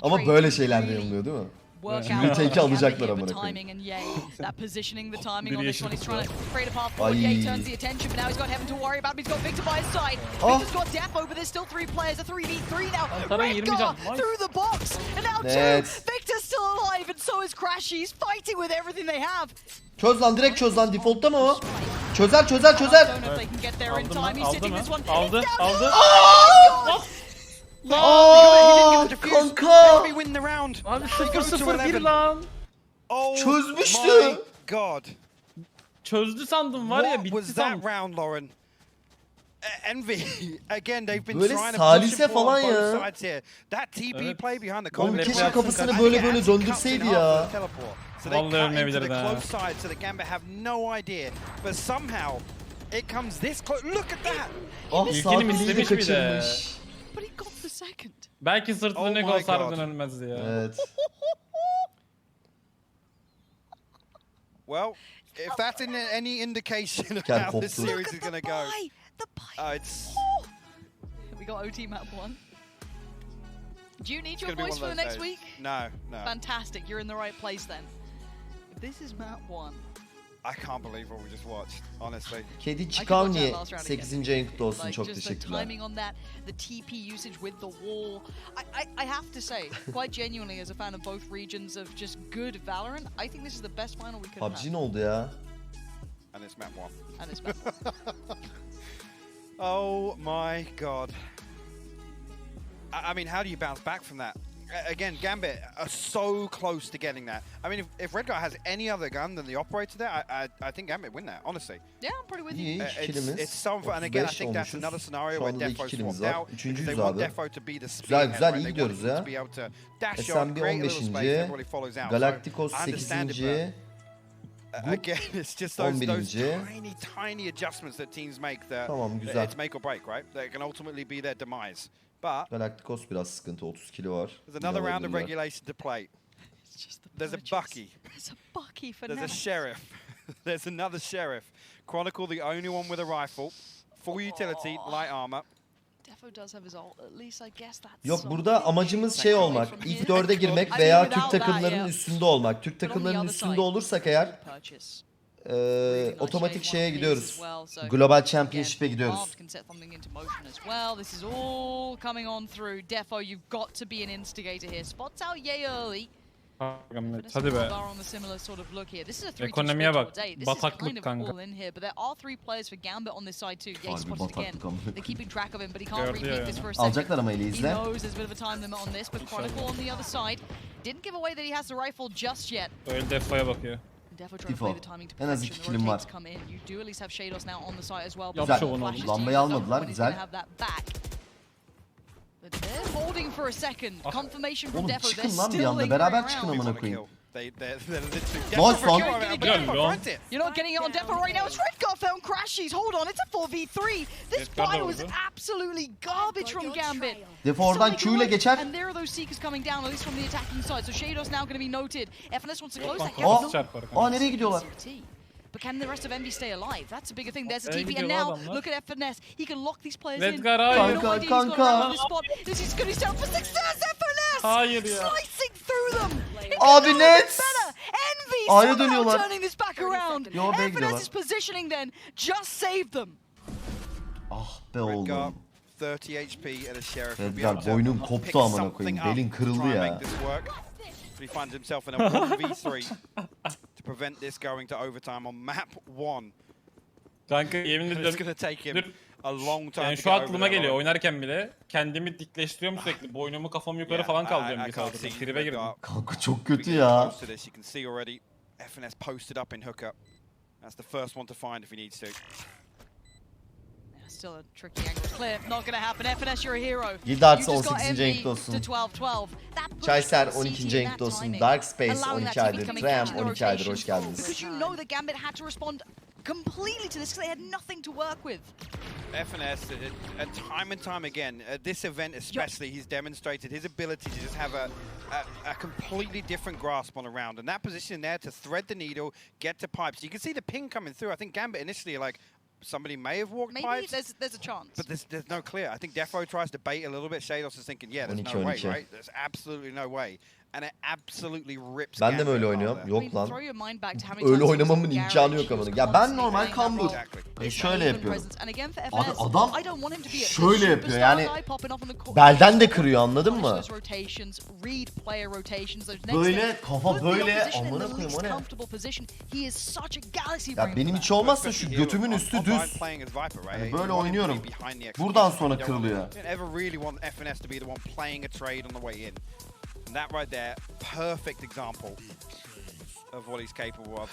Speaker 1: Ama böyle şeylerde yanılıyor değil mi? Wtcn'i alacaklar amına koyayım.
Speaker 3: That positioning, the timing on this one, he's trying to create a path forward. Ye turns the attention, but now he's got Heaven to worry about. He's got Victor by his side. Victor's got Defo, but there's still 3 players. A 3v3 now. Redgar through the box, and now 2. Victor's still alive, and so is Crashy. He's fighting with everything they have.
Speaker 1: Çöz lan, direkt çöz lan. Default'ta mı o? Çözer çözer çözer.
Speaker 4: Aldı.
Speaker 1: Kanka.
Speaker 2: Abi
Speaker 4: 0-0-1 lan.
Speaker 1: Çözmüştü.
Speaker 2: God.
Speaker 4: Çözdü sandım var ya, bitti
Speaker 2: was
Speaker 4: sandım.
Speaker 2: that round, Lauren? Envy again, they've been
Speaker 1: böyle
Speaker 2: trying to
Speaker 1: salise falan ya.
Speaker 2: That TP play behind the
Speaker 1: Oğlum keşke kafasını böyle döndürseydi ya.
Speaker 2: Vallahi ölmeyebilirdi ha. So the Gambit have no idea, but somehow it comes this close. Look at that.
Speaker 4: İlkini mislemiş bir de.
Speaker 3: But he got the second.
Speaker 4: Belki sırtını ne gol sarıdan ölmezdi ya.
Speaker 1: Evet.
Speaker 2: Well, if that's any indication of how this series is going to go.
Speaker 3: We got OT map 1. Do you need your voice for the next week?
Speaker 2: No.
Speaker 3: Fantastic, you're in the right place then. If this is map 1.
Speaker 2: I can't believe what we just watched, honestly.
Speaker 1: Kedi Çikavni 8. ayın kutlu olsun, çok teşekkürler.
Speaker 3: Timing on that, the TP usage with the wall. I have to say, quite genuinely as a fan of both regions of just good Valorant, I think this is the best final we could have had.
Speaker 1: PUBG ne oldu ya?
Speaker 2: And it's map 1.
Speaker 3: And it's map 1.
Speaker 2: Oh my god. I mean, how do you bounce back from that? Again, Gambit are so close to getting that. I mean, if Redgar has any other gun than the operator there, I think Gambit win that, honestly.
Speaker 3: Yeah, I'm pretty with you.
Speaker 2: It's so fun. And again, I think that's another scenario where Defo swapped out. They want Defo to be the spearhead.
Speaker 1: Güzel, iyi gidiyoruz ya.
Speaker 2: To be able to dash on, create a little space, everybody follows out.
Speaker 1: Galacticos 8.
Speaker 2: Again, it's just those tiny adjustments that teams make that it's make or break, right? That can ultimately be their demise. But
Speaker 1: Galacticos biraz sıkıntı, 30 kilo var.
Speaker 2: There's another round of regulation to play.
Speaker 3: It's just
Speaker 2: there's a Bucky.
Speaker 3: There's a Bucky for
Speaker 2: There's a Sheriff. There's another Sheriff. Chronicle the only one with a rifle. Full utility, light armor.
Speaker 1: Yok burada amacımız şey olmak. İlk 4'e girmek veya Türk takımlarının üstünde olmak. Türk takımlarının üstünde olursak eğer otomatik şeye gidiyoruz. Global Championship'e gidiyoruz.
Speaker 4: Hadi be. Ekonomiye bak. Bataklık kanka.
Speaker 1: Harbi bataklık ama.
Speaker 4: Gördü ya.
Speaker 1: Alacaklar ama eli izle.
Speaker 4: Öyle defaya bakıyor.
Speaker 1: Tifo. En az 2 kilim var.
Speaker 4: Yap şovunu oğlum.
Speaker 1: Lambayı almadılar, güzel. Oğlum çıkın lan bir anda, beraber çıkın amına koyayım. Nice lan.
Speaker 3: You're not getting it on Defo right now. It's Redguard found crashes. Hold on, it's a 4v3. This buy was absolutely garbage from Gambit.
Speaker 1: Defo oradan Q ile geçer.
Speaker 3: And there are those seekers coming down, at least from the attacking side. So Shadows now going to be noted. FNS wants to close that gap.
Speaker 1: Nereye gidiyorlar?
Speaker 3: But can the rest of Envy stay alive? That's a bigger thing. There's a TP, and now look at FNS. He can lock these players in.
Speaker 4: Redguard hayır.
Speaker 1: Kanka.
Speaker 3: This is going down for success. FNS
Speaker 4: Hayır ya.
Speaker 3: slicing through them.
Speaker 1: Abi net.
Speaker 3: Envy
Speaker 1: A'ya
Speaker 3: somehow
Speaker 1: dönüyorlar.
Speaker 3: turning this back around.
Speaker 1: Yo, B'ye gidiyorlar.
Speaker 3: FNS's positioning then just saved them.
Speaker 1: Ah be oğlum.
Speaker 2: 30 HP at a sheriff.
Speaker 1: Redguard boynum koptu amına koyayım. Belin kırıldı ya.
Speaker 2: He finds himself in a 1v3 to prevent this going to overtime on map 1.
Speaker 4: Kanka yemin
Speaker 2: It's
Speaker 4: ediyorum.
Speaker 2: going to take him a long time
Speaker 4: Yani
Speaker 2: to
Speaker 4: şu
Speaker 2: get
Speaker 4: aklıma
Speaker 2: over
Speaker 4: geliyor
Speaker 2: that
Speaker 4: oynarken bile kendimi dikleştiriyorum sürekli. Boynumu kafamı yukarı falan kaldırıyorum bir sağda. Tribe girdim.
Speaker 1: Kanka çok kötü ya.
Speaker 2: You can see already FNS posted up in hookup. That's the first one to find if he needs to.
Speaker 3: Still a tricky angle clear. Not gonna happen. FNS, you're a hero.
Speaker 1: Gidart's 18. renkli olsun. Çayser 12. renkli olsun. Dark Space 12 aydır. Tram 12 aydır. Hoş geldiniz.
Speaker 3: Because you know that Gambit had to respond completely to this because they had nothing to work with.
Speaker 2: FNS, time and time again, at this event especially, he's demonstrated his ability to just have a completely different grasp on a round. And that position there to thread the needle, get to pipes. You can see the ping coming through. I think Gambit initially like, somebody may have walked pipes.
Speaker 3: Maybe there's a chance.
Speaker 2: But there's no clear. I think Defo tries to bait a little bit. Shados is thinking, yeah, there's no way, right? There's absolutely no way. And it absolutely rips.
Speaker 1: Ben de mi öyle oynuyorum? Yok lan. Öyle oynamamın imkanı yok ama. Ya ben normal kambur. Şöyle yapıyorum. Adam şöyle yapıyor yani. Belden de kırıyor, anladın mı? Böyle kafa böyle amına koyayım o ne? Ya benim hiç olmazsa şu götümün üstü düz. Yani böyle oynuyorum. Buradan sonra kırılıyor.
Speaker 2: And that right there, perfect example of what he's capable of.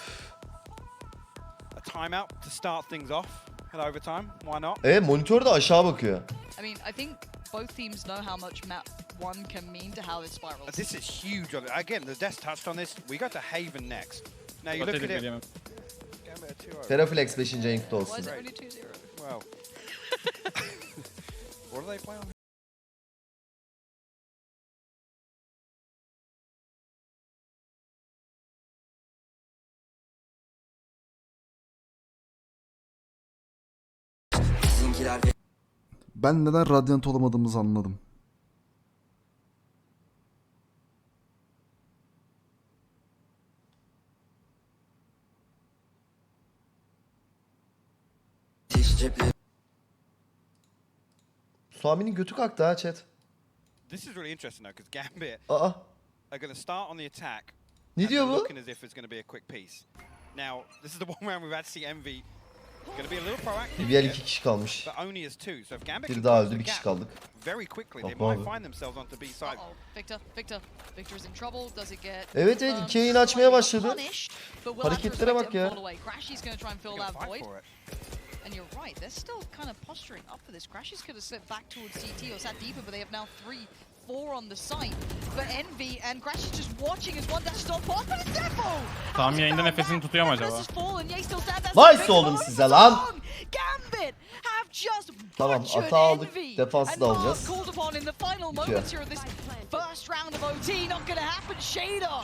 Speaker 2: A timeout to start things off at overtime. Why not?
Speaker 1: Monitör de aşağı bakıyor.
Speaker 3: I mean, I think both teams know how much map 1 can mean to how this spirals.
Speaker 2: This is huge. Again, the desk touched on this. We go to Haven next. Now you look at it.
Speaker 1: Teraflex 5. renkli olsun.
Speaker 3: Why is it only 2-0?
Speaker 2: Well. What do they play on?
Speaker 8: Ben neden radyant olamadığımızı anladım.
Speaker 1: Suami'nin götü kalktı ha chat.
Speaker 2: This is really interesting though, because Gambit
Speaker 1: are
Speaker 2: going to start on the attack.
Speaker 1: Ne diyor bu?
Speaker 2: Looking as if it's going to be a quick piece. Now, this is the one round we've had to see Envy. Going to be a little proactive.
Speaker 1: Diğer 2 kişi kalmış.
Speaker 2: But only as 2. So if Gambit
Speaker 1: Bir daha öldü, bir kişi kaldık.
Speaker 2: Very quickly, they might find themselves onto B side.
Speaker 3: Victor is in trouble. Does it get?
Speaker 1: Evet 2 yayın açmaya başladı. Hareketlere bak ya.
Speaker 3: And you're right, they're still kind of posturing up for this. Crashes could have slipped back towards CT or sat deeper, but they have now 3-4 on the site. But Envy and Crash is just watching as one dash stop off, and it's Defo!
Speaker 4: Tam yayında nefesini tutuyor mu acaba?
Speaker 1: Nice oldun size lan!
Speaker 3: Gambit have just
Speaker 1: tamam, ata aldık. Defansı da alacağız.
Speaker 3: Bitiyor.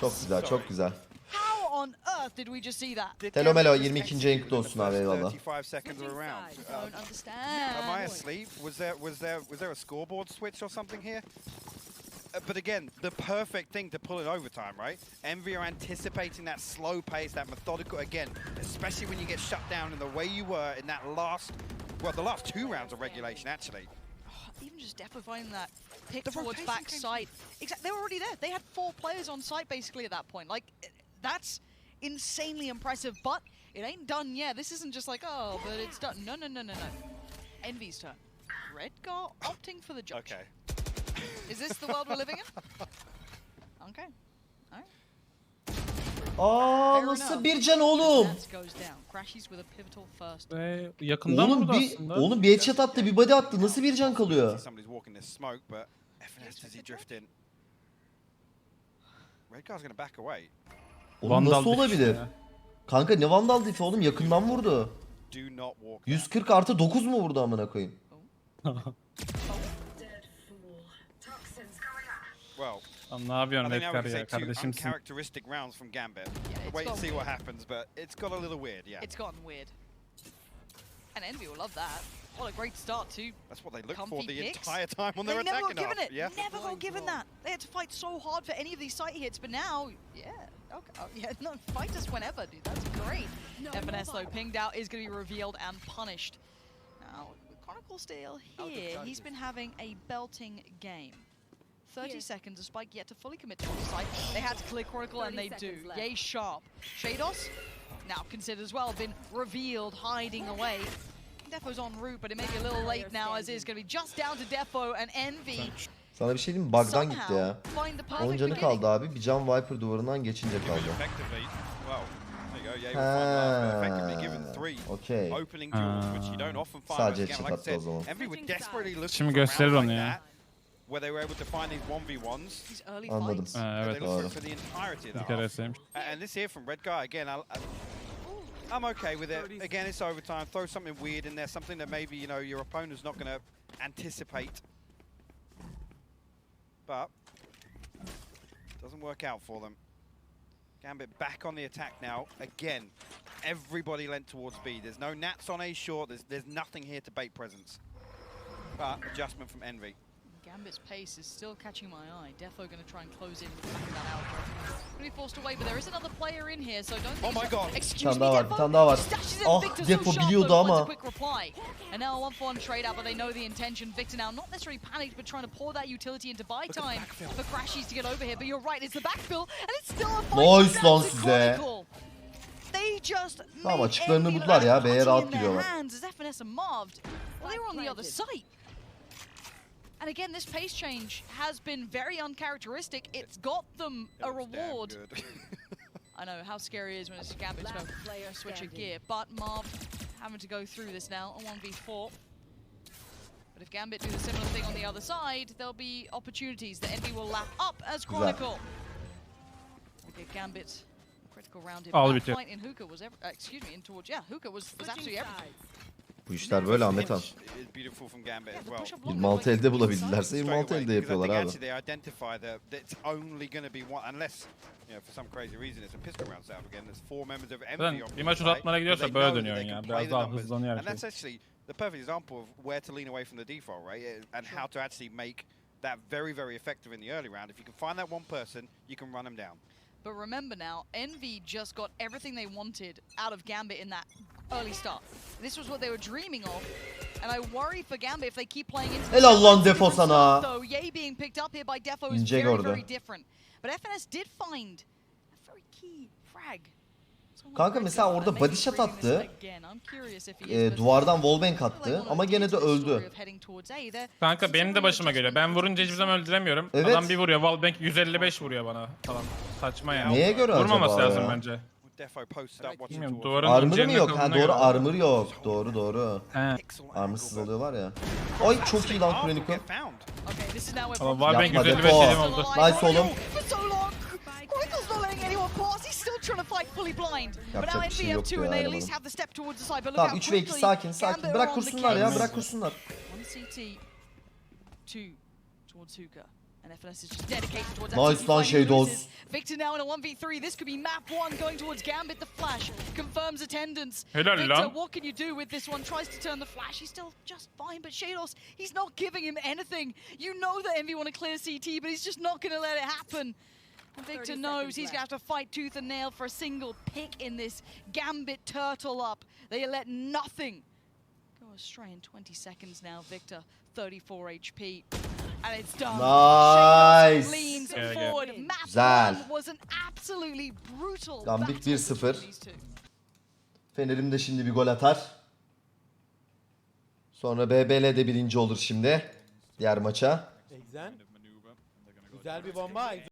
Speaker 1: Çok güzel, çok güzel.
Speaker 3: How on earth did we just see that?
Speaker 1: Telomelo 22. ayın kutlu olsun abi, eyvallah.
Speaker 3: Don't understand.
Speaker 2: Am I asleep? Was there a scoreboard switch or something here? But again, the perfect thing to pull in overtime, right? Envy are anticipating that slow pace, that methodical, again, especially when you get shut down in the way you were in that last, well, the last 2 rounds of regulation, actually.
Speaker 3: Even just Defo finding that pick towards back site. Exactly, they were already there. They had 4 players on site basically at that point. Like, that's insanely impressive, but it ain't done yet. This isn't just like, oh, but it's done. No. Envy's turn. Redgar opting for the judge.
Speaker 2: Okay.
Speaker 3: Is this the world we're living in? Okay. Alright.
Speaker 1: Nasıl bir can oğlum?
Speaker 4: Yakından
Speaker 1: Oğlum
Speaker 4: vurdu
Speaker 1: bir
Speaker 4: aslında.
Speaker 1: oğlum bir headshot attı, bir body attı. Nasıl bir can kalıyor? Oğlum nasıl olabilir? Kanka ne vandal difi oğlum, yakından vurdu. 140 artı 9 mu vurdu amına koyayım?
Speaker 2: Well,
Speaker 4: ne yapıyorsun
Speaker 2: I think
Speaker 4: Redgar
Speaker 2: now we
Speaker 4: ya,
Speaker 2: can say 2
Speaker 4: kardeşimsin.
Speaker 2: uncharacteristic rounds from Gambit. Wait and see what happens, but it's got a little weird, yeah.
Speaker 3: It's gotten weird. And Envy will love that. What a great start too.
Speaker 2: That's what they look
Speaker 3: Comfy
Speaker 2: for the
Speaker 3: picks.
Speaker 2: entire time when they're
Speaker 3: They never got
Speaker 2: attacking
Speaker 3: given
Speaker 2: up.
Speaker 3: it.
Speaker 2: Yeah.
Speaker 3: Never got given that. They had to fight so hard for any of these site hits, but now, yeah, okay, yeah, no, fight us whenever, dude. That's great. FNS though, pinged out, is going to be revealed and punished. Now, with Chronicle still here, he's been having a belting game. 30 seconds, a spike yet to fully commit to the site. They had to clear Chronicle and they do. Yay sharp. Shados, now considered as well, been revealed, hiding away. Defo's en route, but it may be a little late now as it's going to be just down to Defo and Envy.
Speaker 1: Sana bir şey diyeyim mi? Bug'dan gitti ya. 10 canı kaldı abi. Bir can Viper duvarından geçince kaldı. Okey. Sadece headshot attı o zaman.
Speaker 4: Şimdi gösterir onu ya.
Speaker 2: Where they were able to find these 1v1s.
Speaker 1: Anladım.
Speaker 4: Evet.
Speaker 2: Doğru. For the entirety of
Speaker 4: Bir
Speaker 2: that
Speaker 4: kere
Speaker 2: half.
Speaker 4: sevmiş.
Speaker 2: And this here from Redgar again. I'm okay with it. Again, it's overtime. Throw something weird in there, something that maybe your opponent's not going to anticipate. But doesn't work out for them. Gambit back on the attack now. Again, everybody leant towards B. There's no nats on A short. There's nothing here to bait presence. But adjustment from Envy.
Speaker 3: Gambit's pace is still catching my eye. Defo going to try and close in with the back of that outbreak. Going to be forced away, but there is another player in here, so don't think.
Speaker 2: Oh my god!
Speaker 3: Excuse
Speaker 1: Bir
Speaker 3: me,
Speaker 1: tane daha var. Ah,
Speaker 3: Victor
Speaker 1: Defo
Speaker 3: so sharp,
Speaker 1: biliyordu
Speaker 3: though,
Speaker 1: ama.
Speaker 3: finds a quick reply. And now a 1-for-1 trade out, but they know the intention. Victor now not necessarily panicked, but trying to pour that utility into buy time for Crashies to get over here. But you're right, it's the backfill, and it's still a fight.
Speaker 1: Nice lan size.
Speaker 3: They just
Speaker 1: Tamam, açıklarını buldular ya. B'ye rahat giriyorlar.
Speaker 3: Well, they were on the other side. And again, this pace change has been very uncharacteristic. It's got them a reward. I know how scary it is when it's Gambit to go switch a gear, but Marv having to go through this now, a 1v4. But if Gambit do the similar thing on the other side, there'll be opportunities. The Envy will lap up as Chronicle. Okay, Gambit, critical round him. That fight in Hookah was, in towards, Hookah was absolutely everything.
Speaker 1: Bu işler böyle Ahmet Han. 26 elde bulabildilerse 26 elde yapıyorlar abi.
Speaker 4: Bir maç uzatmaya gidiyorsa böyle dönüyorsun ya. Biraz daha hızlanıyor her şey.
Speaker 2: And that's actually the perfect example of where to lean away from the default, right? And how to actually make that very, very effective in the early round. If you can find that one person, you can run them down.
Speaker 3: But remember now, Envy just got everything they wanted out of Gambit in that early start. This was what they were dreaming of, and I worry for Gambit if they keep playing into.
Speaker 1: Helal lan Defo sana.
Speaker 3: Though Yay being picked up here by Defo is very, very different. But FNS did find a very key frag.
Speaker 1: Kanka mesela orada body shot attı. Duvardan wallbang attı ama gene de öldü.
Speaker 4: Kanka benim de başıma geliyor. Ben vurunca hiçbir zaman öldüremiyorum.
Speaker 1: Evet.
Speaker 4: Adam bir vuruyor. Wallbang 155 vuruyor bana falan. Saçma yani.
Speaker 1: Neye göre
Speaker 4: vurmaması
Speaker 1: acaba
Speaker 4: lazım
Speaker 1: ya?
Speaker 4: bence.
Speaker 2: Bilmiyorum,
Speaker 1: Armor'ı mı yok? Ha doğru, armor yok. Doğru. Armorsız oluyorlar ya. Ay çok iyi lan Chronicle.
Speaker 4: Ama Wallbang
Speaker 1: Yapma
Speaker 4: 155
Speaker 1: Defo.
Speaker 4: elim oldu.
Speaker 1: Nice oğlum.
Speaker 3: Chronicle's not letting anyone pass. He's still trying to fight fully blind. But now
Speaker 1: Yapacak bir şey
Speaker 3: Envy have
Speaker 1: yoktu
Speaker 3: 2 and they
Speaker 1: ya
Speaker 3: at least
Speaker 1: elemanın.
Speaker 3: have the step towards the side. But look
Speaker 1: Tamam
Speaker 3: how
Speaker 1: 3 ve 2
Speaker 3: quickly
Speaker 1: sakin.
Speaker 3: Gambit
Speaker 1: Bırak
Speaker 3: are on the
Speaker 1: kursunlar ya,
Speaker 3: case.
Speaker 1: bırak kursunlar.
Speaker 3: 1 CT, 2 towards Hookah. And FNS is just dedicated towards
Speaker 1: Nice lan Shadows.
Speaker 3: Victor now in a 1v3. This could be map 1 going towards Gambit. The flash confirms attendance.
Speaker 4: Helal
Speaker 3: Victor,
Speaker 4: lan.
Speaker 3: what can you do with this one? Tries to turn the flash. He's still just fine, but Shadows, he's not giving him anything. You know that Envy want to clear CT, but he's just not going to let it happen. And Victor knows he's going to have to fight tooth and nail for a single pick in this Gambit turtle up. They let nothing go astray in 20 seconds now. Victor, 34 HP. And it's done.
Speaker 1: Nice.
Speaker 3: Leans forward. Map
Speaker 1: Güzel.
Speaker 3: 1 was an absolutely brutal
Speaker 1: Gambit
Speaker 3: battle
Speaker 1: 1-0.
Speaker 3: between these two.
Speaker 1: Fener'im de şimdi bir gol atar. Sonra BBL de birinci olur şimdi. Diğer maça.
Speaker 9: Güzel bir bomba.